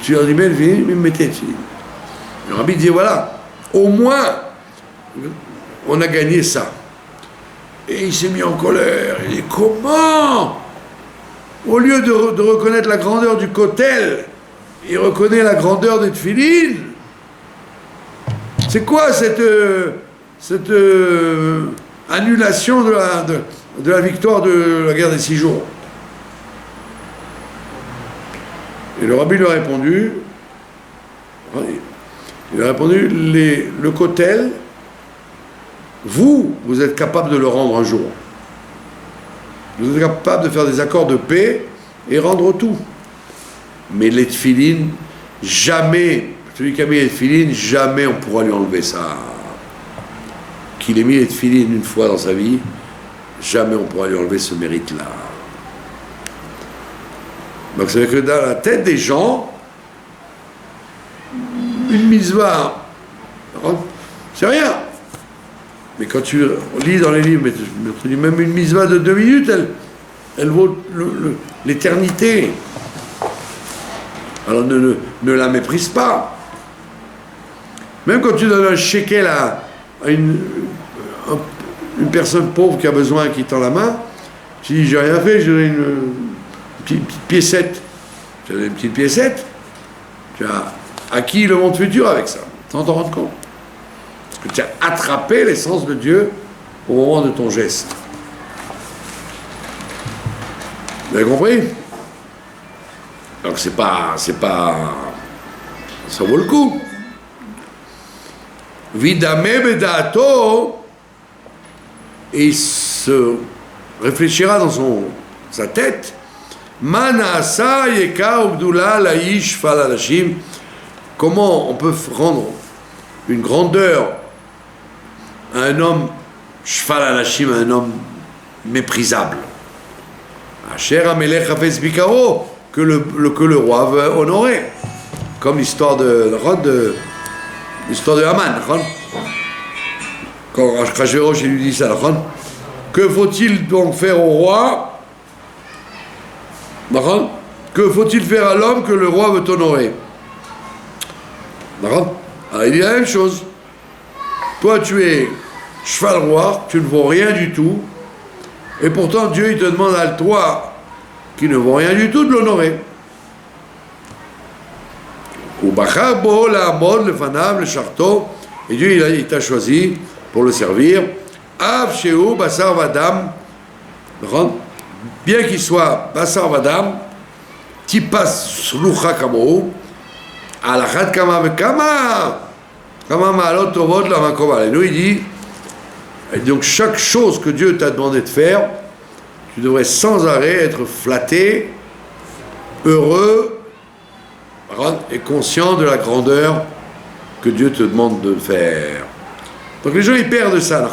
tu leur dis, mais mettez les tefilines. Le rabbi dit, voilà, au moins, on a gagné ça. Et il s'est mis en colère. Il dit, comment? au lieu de reconnaître la grandeur du kotel, il reconnaît la grandeur des tefilin. C'est quoi cette annulation de la victoire de la guerre des 6 jours? Et le rabbi lui a répondu, le kotel, vous êtes capable de le rendre un jour. Vous êtes capable de faire des accords de paix et rendre tout. Mais les tefilin, jamais, celui qui a mis les tefilin, jamais on pourra lui enlever ça. Qu'il ait mis les tefilin une fois dans sa vie, jamais on pourra lui enlever ce mérite-là. Donc c'est que dans la tête des gens, une mitzvah, c'est rien. Mais quand tu lis dans les livres, même une mitzvah de 2 minutes, elle vaut l'éternité. Alors ne la méprise pas. Même quand tu donnes un shekel à une personne pauvre qui a besoin, qui tend la main, tu dis j'ai rien fait, j'ai une petite piécette. Tu as une petite piécette, tu as acquis le monde futur avec ça, sans t'en rendre compte. Parce que tu as attrapé l'essence de Dieu au moment de ton geste. Vous avez compris? Donc c'est pas, ça vaut le coup. Vidame bedato, et il se réfléchira dans sa tête. Manasa yeka ubdula laish falalashim. Comment on peut rendre une grandeur à un homme shfalalashim, un homme méprisable. Asher amelech hafez bikaro, que le roi veut honorer, comme l'histoire de Haman. Quand Achashverosh lui dit ça, que faut-il donc faire au roi? Que faut-il faire à l'homme que le roi veut honorer? Alors il dit la même chose. Toi tu es cheval roi, tu ne vaux rien du tout, et pourtant Dieu il te demande à toi qui ne vaut rien du tout de l'honorer. Et Dieu il t'a choisi pour le servir. Bien qu'il soit basar vadam, tipas slucha kamo, alachat kama vekama, kama ma'alot tovot la makom alenu. Il dit, et donc chaque chose que Dieu t'a demandé de faire, tu devrais sans arrêt être flatté, heureux et conscient de la grandeur que Dieu te demande de faire. Donc les gens ils perdent ça.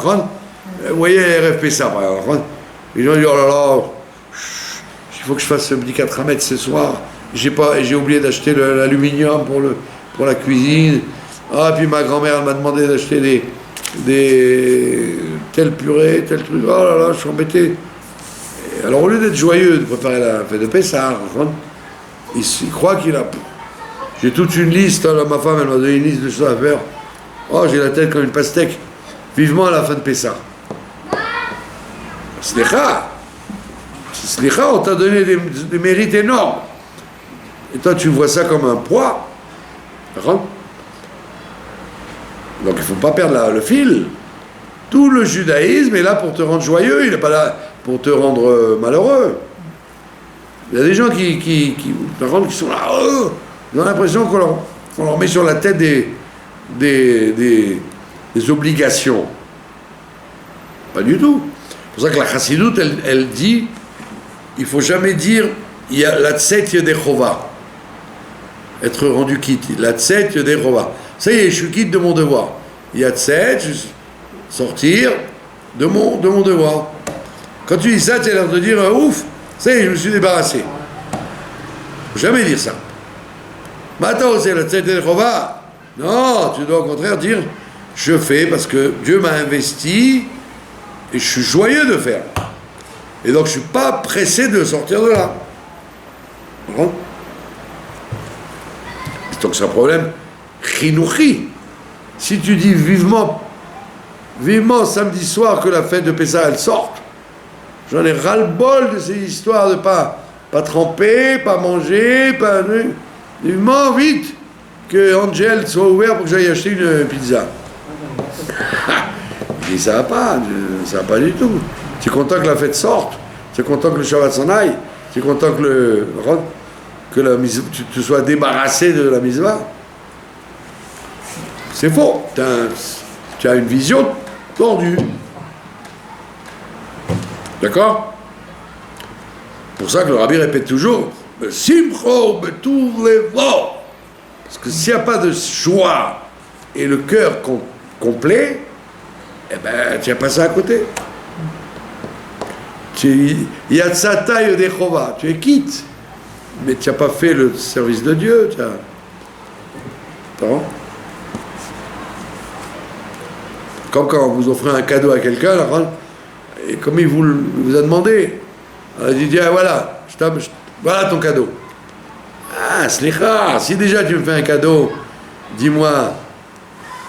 Vous voyez RFP ça par exemple. Les gens disent oh là là, il faut que je fasse un petit 4 mètres ce soir. J'ai oublié d'acheter l'aluminium pour la cuisine. Ah puis ma grand-mère m'a demandé d'acheter telle purée, tel truc. Oh là là, je suis embêté. Et alors au lieu d'être joyeux de préparer la fête de Pessah, il croit qu'il a. J'ai toute une liste, là, ma femme elle m'a donné une liste de choses à faire. Oh j'ai la tête comme une pastèque. Vivement à la fin de Pessah. Slicha, on t'a donné des mérites énormes. Et toi, tu vois ça comme un poids. D'accord? Donc, il ne faut pas perdre le fil. Tout le judaïsme est là pour te rendre joyeux, il n'est pas là pour te rendre malheureux. Il y a des gens qui sont là, ils ont l'impression qu'on leur met sur la tête des obligations. Pas du tout. C'est pour ça que la chassidoute, elle dit, il ne faut jamais dire, il y a la tset yedechova, être rendu quitte, la tset yedechova. Ça y est, je suis quitte de mon devoir. Il y a tset, sortir de mon devoir. Quand tu dis ça, tu as l'air de dire, ouf, ça y est, je me suis débarrassé. Il ne faut jamais dire ça. Maintenant, c'est la tset yedechova. Non, tu dois au contraire dire, je fais parce que Dieu m'a investi, et je suis joyeux de faire. Et donc je ne suis pas pressé de sortir de là. Donc c'est un problème chinouchi. Si tu dis vivement samedi soir que la fête de Pessah elle sorte, j'en ai ras-le-bol de ces histoires de pas pas tremper, pas manger, pas... Il m'en vite que Angel soit ouvert pour que j'aille acheter une pizza. Il dit ça va pas du tout. Tu es content que la fête sorte, tu es content que le Shabbat s'en aille, tu es content que tu sois débarrassé de la mitzvah. C'est faux. Tu as une vision tordue. D'accord? Pour ça que le rabbi répète toujours Simcho betuv levo. Parce que s'il n'y a pas de joie et le cœur complet, eh ben, tu as passé à côté. Yatsata yodechova, tu es quitte, mais tu n'as pas fait le service de Dieu. Pardon? Comme quand vous offrez un cadeau à quelqu'un, et comme il vous a demandé, il dit, ah, voilà, voilà ton cadeau. Ah, slicha, si déjà tu me fais un cadeau, dis-moi,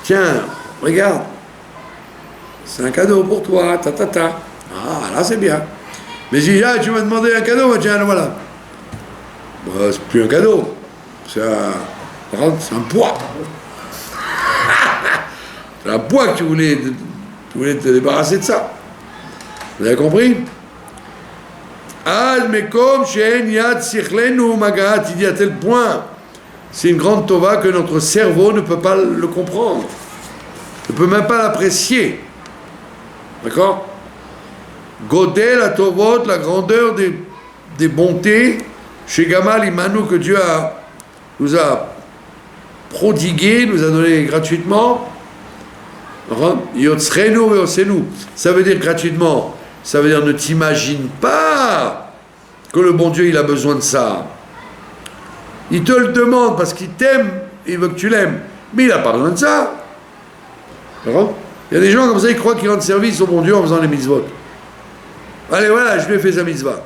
tiens, regarde, c'est un cadeau pour toi, Ah, là c'est bien. Mais si tu m'as demandé un cadeau, tiens, voilà. C'est plus un cadeau, c'est un poids. C'est un poids que tu voulais te débarrasser de ça. Vous avez compris? Il dit à tel point, c'est une grande tova que notre cerveau ne peut pas le comprendre, ne peut même pas l'apprécier. D'accord? Godel la tovot, la grandeur des bontés, chez Gamal Imanu, que Dieu nous a prodigué, nous a donné gratuitement. Yotzrenu veosenu, ça veut dire gratuitement. Ça veut dire ne t'imagine pas que le bon Dieu il a besoin de ça. Il te le demande parce qu'il t'aime, il veut que tu l'aimes, mais il n'a pas besoin de ça. D'accord? Il y a des gens comme ça, ils croient qu'ils rendent service au bon Dieu en faisant les mitzvot. Allez, voilà, je lui ai fait sa mitzvah.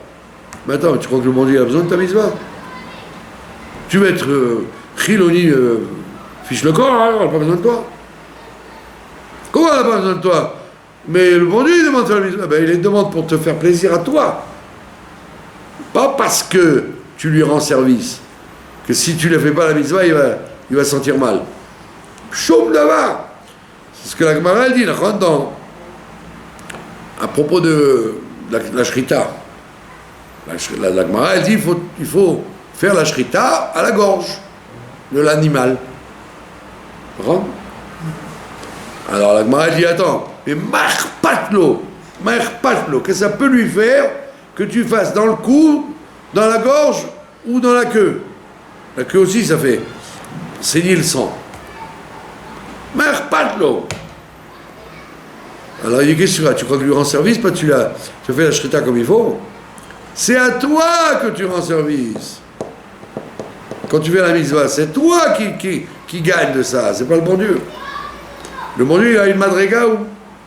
Mais attends, tu crois que le bon Dieu il a besoin de ta mitzvah? Tu veux être chiloni, fiche le corps, hein, il n'a pas besoin de toi. Comment il n'a pas besoin de toi? Mais le bon Dieu, il demande de faire la mitzvah. Ben, il les demande pour te faire plaisir à toi. Pas parce que tu lui rends service. Que si tu ne fais pas la mitzvah, il va se sentir mal. Choum d'ava. C'est ce que la Gemara dit, à propos de la shrita. La Gemara, elle dit il faut faire la shrita à la gorge de l'animal. Alors la Gemara dit attends, mais marpatlo, qu'est-ce que ça peut lui faire que tu fasses dans le cou, dans la gorge ou dans la queue? La queue aussi ça fait saigner le sang. Marpatlo. Alors il dit qu'est-ce que tu fais? Tu crois que lui rends service? Pas tu fais la shrita comme il faut. C'est à toi que tu rends service. Quand tu fais la mitzvah, c'est toi qui gagne de ça, c'est pas le bon Dieu. Le bon Dieu, il a une madriga où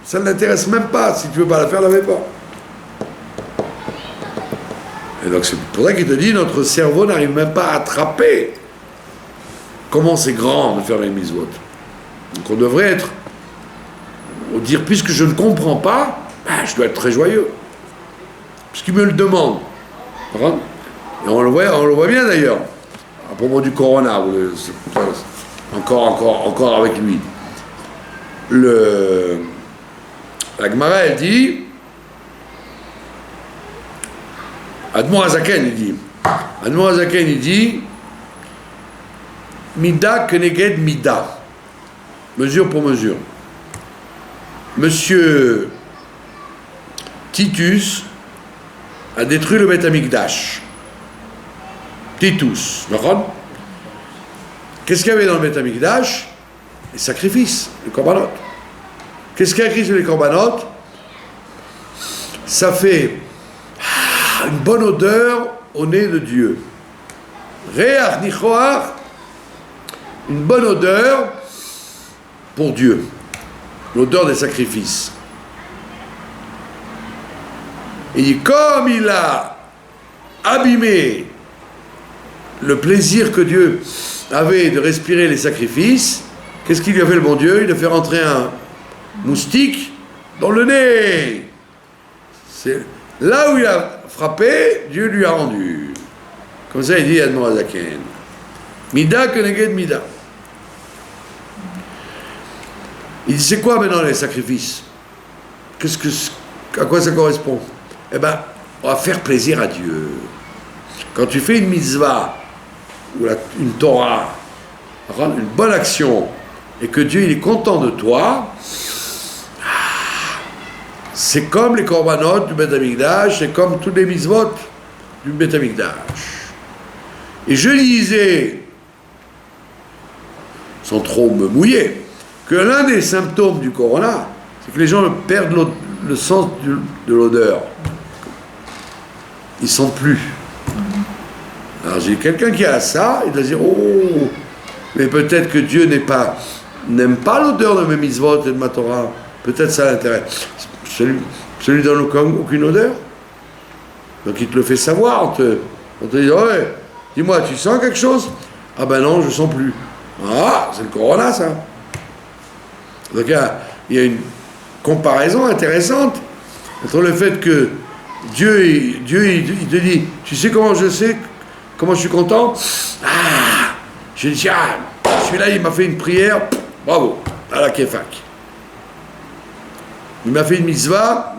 ça ne l'intéresse même pas. Si tu veux pas la faire, la fais pas. Et donc c'est pour ça qu'il te dit, notre cerveau n'arrive même pas à attraper comment c'est grand de faire les mitzvot. Donc on devrait dire, puisque je ne comprends pas, je dois être très joyeux. Puisqu'il me le demande. Et on le voit bien d'ailleurs. À propos du corona, encore avec lui. La Gemara, elle dit, Admor Azaken, il dit, Mida keneged Mida, mesure pour mesure. Monsieur Titus a détruit le Beth Amikdash. Titus, d'accord? Qu'est-ce qu'il y avait dans le Beth Amikdash? Les sacrifices, les korbanot. Qu'est-ce qu'il y a écrit sur les korbanot? Ça fait une bonne odeur au nez de Dieu. Reach nichoach, une bonne odeur pour Dieu. L'odeur des sacrifices. Et comme il a abîmé le plaisir que Dieu avait de respirer les sacrifices, qu'est-ce qu'il lui a fait le bon Dieu? Il a fait rentrer un moustique dans le nez. C'est là où il a frappé, Dieu lui a rendu. Comme ça, il dit Admor Azaken. Mida keneged mida. Il dit, c'est quoi maintenant les sacrifices? À quoi ça correspond? Eh bien, on va faire plaisir à Dieu. Quand tu fais une mitzvah, ou une Torah, une bonne action, et que Dieu il est content de toi, c'est comme les korbanot du Beth Amikdash, c'est comme tous les mitzvot du Beth Amikdash. Et je disais, sans trop me mouiller, que l'un des symptômes du corona, c'est que les gens perdent le sens de l'odeur. Ils ne sentent plus. Alors j'ai quelqu'un qui a ça, il doit dire, oh, mais peut-être que Dieu n'aime pas l'odeur de mes mitzvot et de ma Torah. Peut-être ça l'intéresse. Ça lui donne aucune odeur. Donc il te le fait savoir. On te dit, ouais, dis-moi, tu sens quelque chose? Ah ben non, je ne sens plus. Ah, c'est le corona ça. Donc il y a une comparaison intéressante entre le fait que Dieu il te dit, tu sais comment je sais, comment je suis content? Ah, je dis, ah, celui-là il m'a fait une prière, bravo, à la Kefak. Il m'a fait une mitzvah,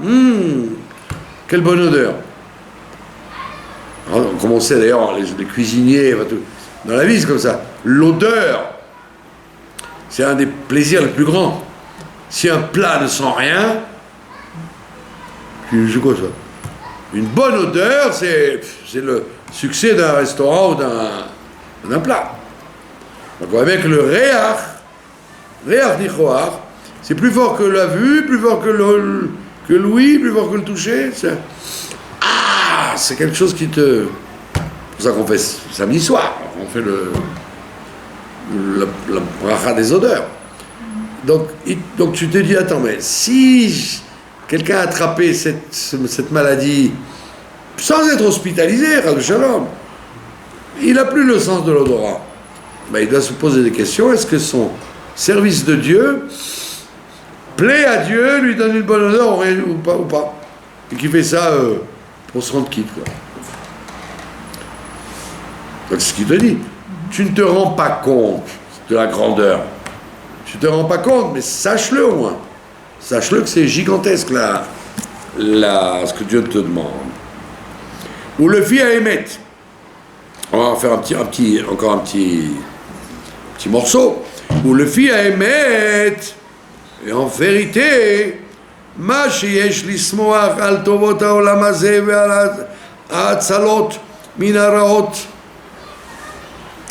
quelle bonne odeur. Alors, comme on sait d'ailleurs, les cuisiniers, dans la vie c'est comme ça, l'odeur, c'est un des plaisirs les plus grands. Si un plat ne sent rien, c'est quoi ça? Une bonne odeur, c'est le succès d'un restaurant ou d'un plat. Donc on voit bien que le réach nichoar, c'est plus fort que la vue, plus fort que l'ouïe, plus fort que le toucher. C'est quelque chose qui te... C'est pour ça qu'on fait samedi soir, on fait la bracha des odeurs. Donc tu te dis, attends, mais si quelqu'un a attrapé cette maladie sans être hospitalisé, Rabbi Shalom, il n'a plus le sens de l'odorat. Ben, il doit se poser des questions. Est-ce que son service de Dieu plaît à Dieu, lui donne une bonne odeur ou pas? Et qui fait ça pour se rendre quitte, quoi. Donc c'est ce qu'il te dit. Tu ne te rends pas compte de la grandeur. Tu ne te rends pas compte, mais sache-le au moins. Sache-le que c'est gigantesque ce que Dieu te demande. Ou le fit à émettre. On va en faire encore un petit morceau. Ou le fit à émettre. Et en vérité, ma sheyesh lismoach al tovot haolam hazeh ve'al ha'atzalot min haraot.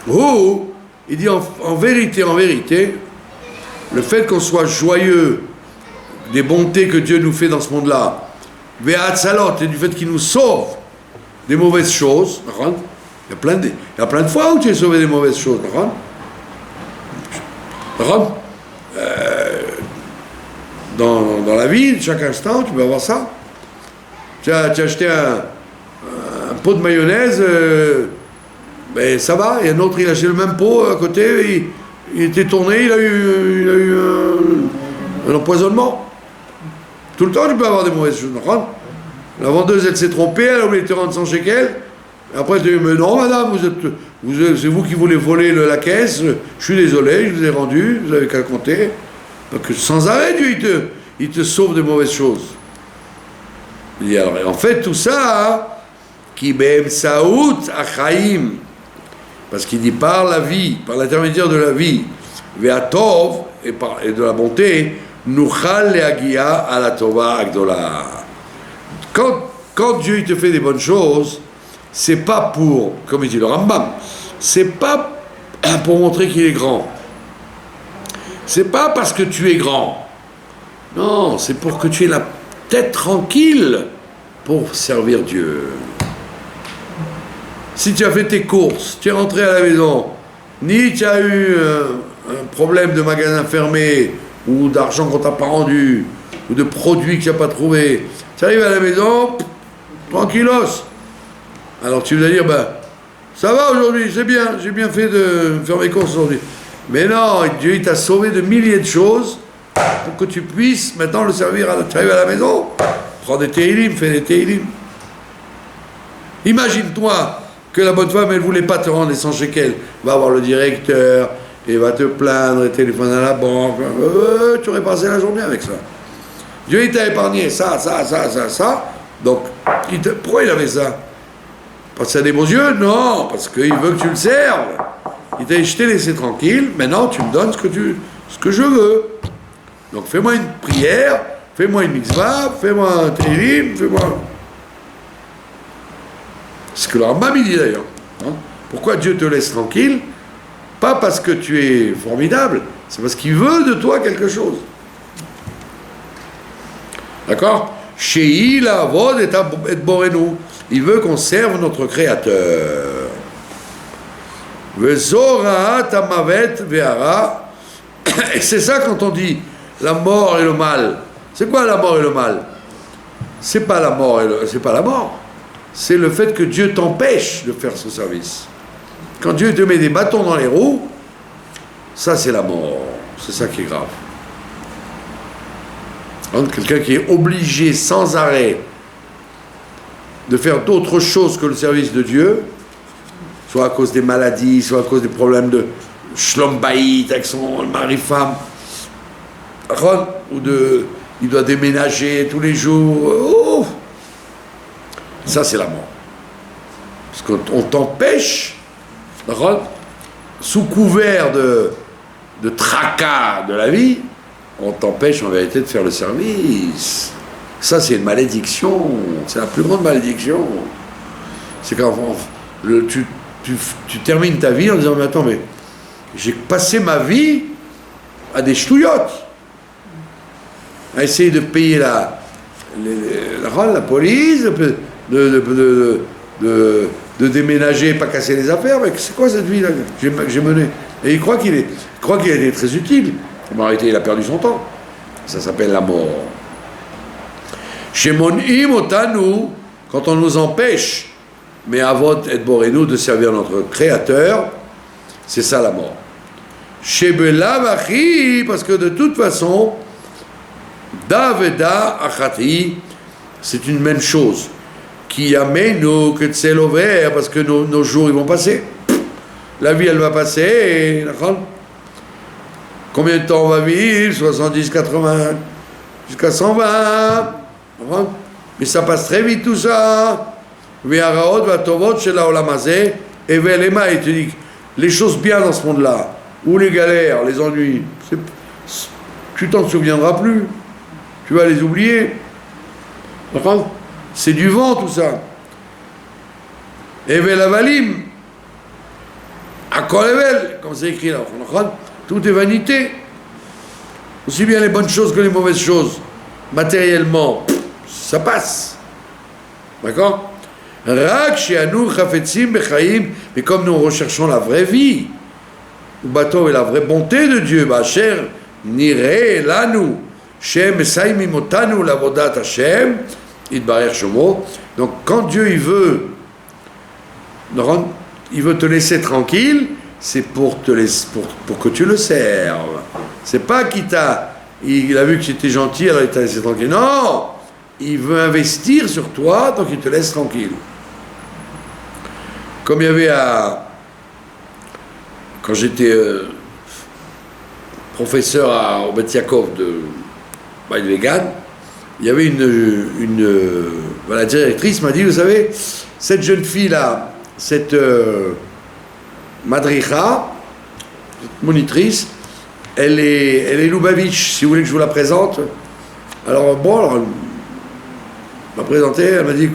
Ou, il dit en vérité, le fait qu'on soit joyeux des bontés que Dieu nous fait dans ce monde-là, ve'atzalot, et du fait qu'il nous sauve des mauvaises choses, il y a plein de fois où tu es sauvé des mauvaises choses, dans la vie, chaque instant, tu peux avoir ça. Tu as acheté un pot de mayonnaise, ben ça va, et un autre, il a acheté le même pot à côté, il était tourné, il a eu un empoisonnement. Tout le temps, tu peux avoir des mauvaises choses. La vendeuse, elle s'est trompée, elle a oublié de te rendre 100 shekels. Après, tu dis, mais non, madame, c'est vous qui voulez voler la caisse, je suis désolé, je vous ai rendu, vous avez qu'à compter. Donc, sans arrêt, Dieu, il te sauve de mauvaises choses. Et alors, en fait, tout ça, qui be'em saout achaim, parce qu'il dit par la vie, par l'intermédiaire de la vie, ve'atov, et de la bonté, nuchal le'agia à la tova agdola. Quand Dieu il te fait des bonnes choses, c'est pas pour, comme il dit le Rambam, c'est pas pour montrer qu'il est grand. C'est pas parce que tu es grand. Non, c'est pour que tu aies la tête tranquille pour servir Dieu. Si tu as fait tes courses, tu es rentré à la maison, ni tu as eu un problème de magasin fermé, ou d'argent qu'on t'a pas rendu, ou de produits que tu n'as pas trouvé, tu arrives à la maison, tranquillos. Alors tu vas dire, ben, ça va aujourd'hui, c'est bien, j'ai bien fait de faire mes courses aujourd'hui. Mais non, Dieu il t'a sauvé de milliers de choses pour que tu puisses maintenant le servir. Tu arrives à la maison, prends des télim, fais des télim. Imagine-toi que la bonne femme, elle voulait pas te rendre les 100 shekels. Va voir le directeur, et va te plaindre, et téléphoner à la banque. Tu aurais passé la journée avec ça. Dieu, il t'a épargné ça. Donc, pourquoi il avait ça? Parce que ça a des beaux yeux? Non, parce qu'il veut que tu le serves. Il t'a dit, je t'ai laissé tranquille, maintenant tu me donnes ce que je veux. Donc fais-moi une prière, fais-moi une mitzvah, fais-moi un télim, fais-moi... C'est ce que le Rambam il dit d'ailleurs. Hein? Pourquoi Dieu te laisse tranquille? Pas parce que tu es formidable, c'est parce qu'il veut de toi quelque chose. D'accord? Shei la'avod et borenu. Il veut qu'on serve notre Créateur. Vezora tamavet ve'ara. Et c'est ça quand on dit la mort et le mal. C'est quoi la mort et le mal? C'est pas la mort c'est pas la mort. C'est le fait que Dieu t'empêche de faire ce service. Quand Dieu te met des bâtons dans les roues, ça c'est la mort. C'est ça qui est grave. Donc, quelqu'un qui est obligé sans arrêt de faire d'autres choses que le service de Dieu, soit à cause des maladies, soit à cause des problèmes de shlom bayit avec son mari-femme, ou il doit déménager tous les jours. Ça, c'est la mort. Parce qu'on t'empêche, sous couvert de tracas de la vie, on t'empêche en vérité de faire le service. Ça, c'est une malédiction. C'est la plus grande malédiction. C'est quand tu termines ta vie en disant, mais attends, mais j'ai passé ma vie à des ch'touillottes, à essayer de payer la police, de déménager, pas casser les affaires. Mais c'est quoi cette vie-là que j'ai menée? Et il croit qu'il a été très utile. Mais en réalité, il a perdu son temps. Ça s'appelle la mort. Chez Monim Otanu, quand on nous empêche, mais Avot et Borenu, de servir notre Créateur, c'est ça la mort. Chez Belavachi, parce que de toute façon, Daveda Achati, c'est une même chose. Qui amène que Tselover, parce que nos jours ils vont passer. La vie elle va passer. Combien de temps on va vivre? 70, 80, jusqu'à 120. Mais ça passe très vite tout ça. Et Velema, il te dit les choses bien dans ce monde-là, ou les galères, les ennuis, tu t'en souviendras plus. Tu vas les oublier. C'est du vent tout ça. Et Velavalim, à Kolevel, comme c'est écrit là, tout est vanité. Aussi bien les bonnes choses que les mauvaises choses. Matériellement, ça passe. D'accord? Rak she'anu chafetzim bechaim, mais comme nous recherchons la vraie vie, ou bateau et la vraie bonté de Dieu, Bacher nire lanu, shem saimim otanu lavodat Hashem, idbarer shomo. Donc quand Dieu il veut te laisser tranquille, c'est pour que tu le serves. C'est pas il a vu que tu étais gentil, alors il t'a laissé tranquille. Non, il veut investir sur toi, donc il te laisse tranquille. Comme il y avait quand j'étais professeur au Bet Yaakov de Vegan, il y avait la directrice m'a dit, vous savez, cette jeune fille-là, cette madricha, cette monitrice, elle est Lubavitch, si vous voulez que je vous la présente. Alors elle m'a présenté, elle m'a dit,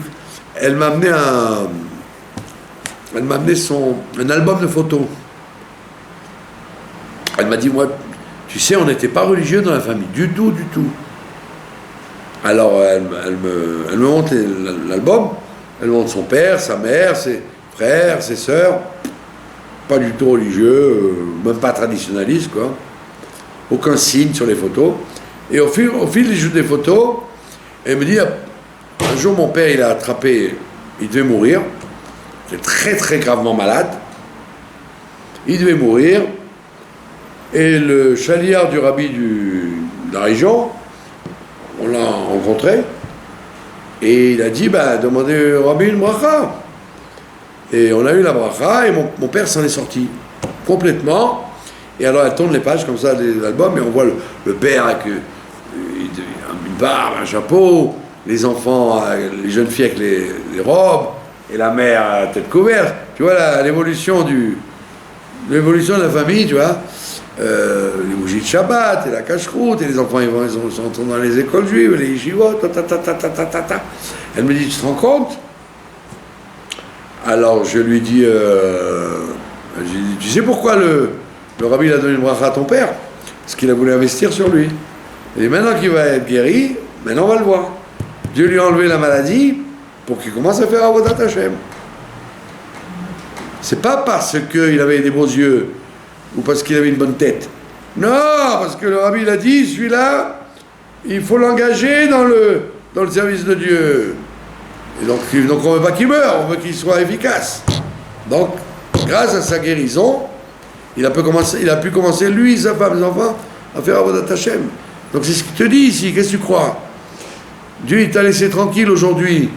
elle m'a amené un album de photos. Elle m'a dit, moi, tu sais, on n'était pas religieux dans la famille, du tout. Alors elle me montre l'album, elle montre son père, sa mère, ses frères, ses sœurs, pas du tout religieux, même pas traditionnaliste, quoi. Aucun signe sur les photos. Et au fil des photos, elle me dit, un jour mon père il a attrapé, il devait mourir, il était très très gravement malade, il devait mourir, et le chaliard du rabbi de la région, on l'a rencontré, et il a dit, demandez au rabbi une bracha. Et on a eu la bracha, et mon père s'en est sorti complètement. Et alors elle tourne les pages comme ça de l'album, et on voit le père avec une barbe, un chapeau, les enfants, les jeunes filles avec les robes, et la mère à la tête couverte. Tu vois l'évolution de la famille, tu vois. Les bougies de Shabbat, et la cache-croûte, et les enfants ils sont dans les écoles juives, les yeshivot, ta. Elle me dit, tu te rends compte? Alors je lui dis, tu sais pourquoi le rabbi il a donné une bracha à ton père? Parce qu'il a voulu investir sur lui. Et maintenant qu'il va être guéri, maintenant on va le voir. Dieu lui a enlevé la maladie pour qu'il commence à faire Avodat Hashem. C'est pas parce qu'il avait des beaux yeux ou parce qu'il avait une bonne tête. Non, parce que le rabbi il a dit, celui-là, il faut l'engager dans le service de Dieu. Et donc on ne veut pas qu'il meure, on veut qu'il soit efficace. Donc, grâce à sa guérison, il a pu commencer, lui, sa femme, ses enfants, à faire Avodat Hashem. Donc c'est ce qu'il te dit ici, qu'est-ce que tu crois? Dieu il t'a laissé tranquille aujourd'hui.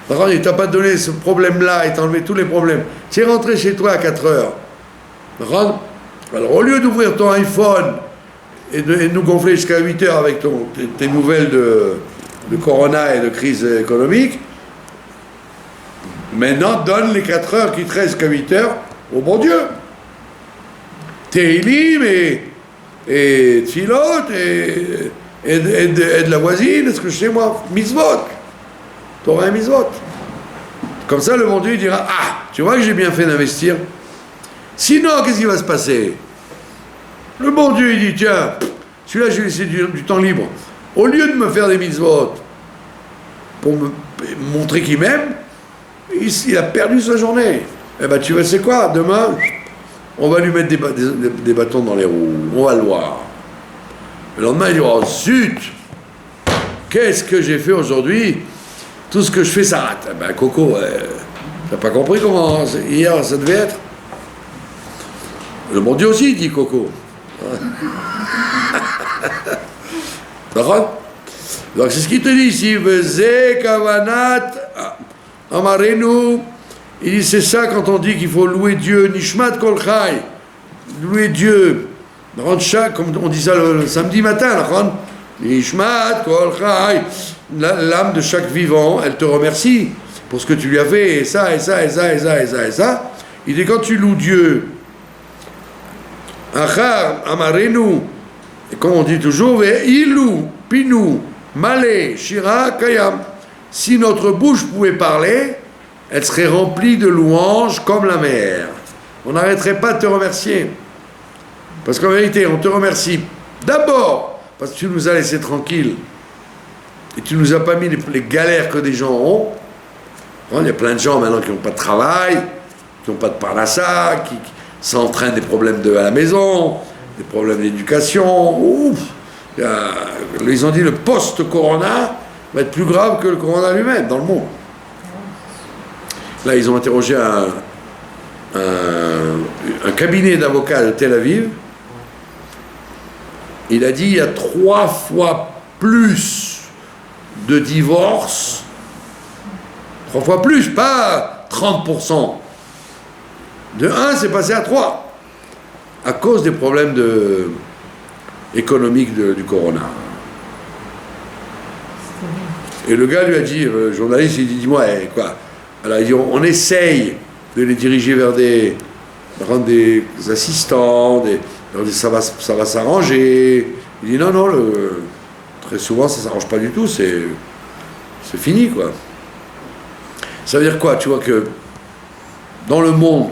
Par contre, il ne t'a pas donné ce problème-là, il t'a enlevé tous les problèmes. Tu es rentré chez toi à 4 heures. Alors au lieu d'ouvrir ton iPhone et de nous gonfler jusqu'à 8 heures avec tes nouvelles de corona et de crise économique, maintenant donne les 4 heures qui te restent jusqu'à 8 heures au bon Dieu. Télim et Tfilot et de la voisine, est-ce que chez moi, mitzvot. T'auras un mitzvot. Comme ça, le bon Dieu dira, ah, tu vois que j'ai bien fait d'investir. Sinon, qu'est-ce qui va se passer? Le bon Dieu, il dit, tiens, celui-là, je vais laisser du temps libre. Au lieu de me faire des mitzvot pour me montrer qu'il m'aime, il a perdu sa journée. Eh ben, tu vois, c'est quoi? Demain, on va lui mettre des bâtons dans les roues. On va le voir. Le lendemain, il dira, oh, zut, qu'est-ce que j'ai fait aujourd'hui? Tout ce que je fais, ça rate. Eh ben, Coco, t'as pas compris comment hier ça devait être? Le bon Dieu aussi, dit Coco. D'accord? Donc c'est ce qu'il te dit ici. Veze kavanat amarenu. Il dit c'est ça quand on dit qu'il faut louer Dieu. Nishmat kol chai. Louer Dieu. Comme on dit ça le samedi matin. Nishmat kol chai. L'âme de chaque vivant, elle te remercie pour ce que tu lui as fait. Et ça, et ça, et ça, et ça, et ça, et ça. Il dit quand tu loues Dieu. Achar amarenu. Et comme on dit toujours, Ilou, Pinou, Malé, Shira, Kayam. Si notre bouche pouvait parler, elle serait remplie de louanges comme la mer. On n'arrêterait pas de te remercier. Parce qu'en vérité, on te remercie d'abord parce que tu nous as laissés tranquilles et tu nous as pas mis les galères que des gens ont. Il y a plein de gens maintenant qui n'ont pas de travail, qui n'ont pas de parnassa, qui s'entraînent des problèmes à la maison, des problèmes d'éducation. Ouf. Ils ont dit le post-corona va être plus grave que le corona lui-même dans le monde. Là, ils ont interrogé un cabinet d'avocats de Tel Aviv. Il a dit il y a 3 fois plus de divorces, 3 fois plus, pas 30%. De 1, c'est passé à 3, à cause des problèmes économiques du corona. Et le gars lui a dit, le journaliste, il dit, dis-moi, quoi? Alors il dit, on essaye de les diriger vers des assistants, ça va s'arranger. Il dit, non, très souvent, ça ne s'arrange pas du tout, c'est fini, quoi. Ça veut dire quoi? Tu vois que dans le monde,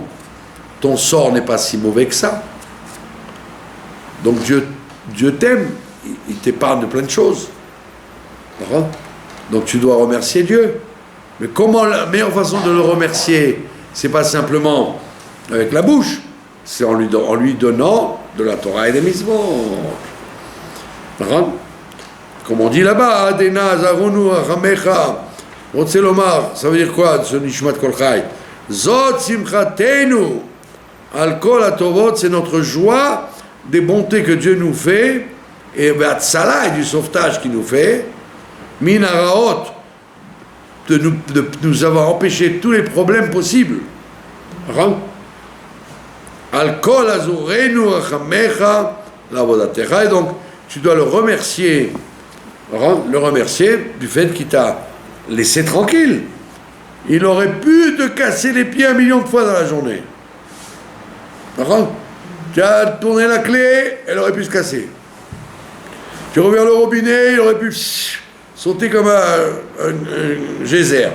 ton sort n'est pas si mauvais que ça. Donc Dieu t'aime, il t'épargne de plein de choses. D'accord? Donc tu dois remercier Dieu. Mais comment la meilleure façon de le remercier, c'est pas simplement avec la bouche, c'est en lui donnant de la Torah et des mitzvot. D'accord? Comme on dit là-bas, Adena, Zaronu, Ramecha, Otselomar, ça veut dire quoi, ce Nishmat Kol Chai? Zot Simchatenu, Al Kol Atovot, c'est notre joie des bontés que Dieu nous fait, et Be'atzala, et du sauvetage qu'il nous fait, Min Haraot, de nous avoir empêché tous les problèmes possibles. Al kol azurenu rachamecha lavodatecha. Et donc, tu dois le remercier du fait qu'il t'a laissé tranquille. Il aurait pu te casser les pieds 1 million de fois dans la journée. Tu as tourné la clé, elle aurait pu se casser. Tu reviens le robinet, il aurait pu sauter comme un geyser.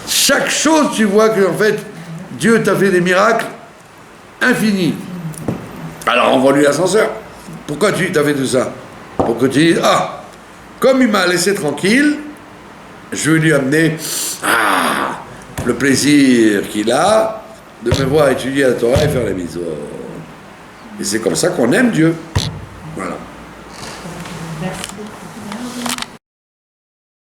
Chaque chose, tu vois que en fait, Dieu t'a fait des miracles infinis. Alors envoie-lui l'ascenseur. Pourquoi tu t'as fait tout ça? Pour que tu dises, ah, comme il m'a laissé tranquille, je vais lui amener le plaisir qu'il a de me voir étudier la Torah et faire la mitzvot. Et c'est comme ça qu'on aime Dieu.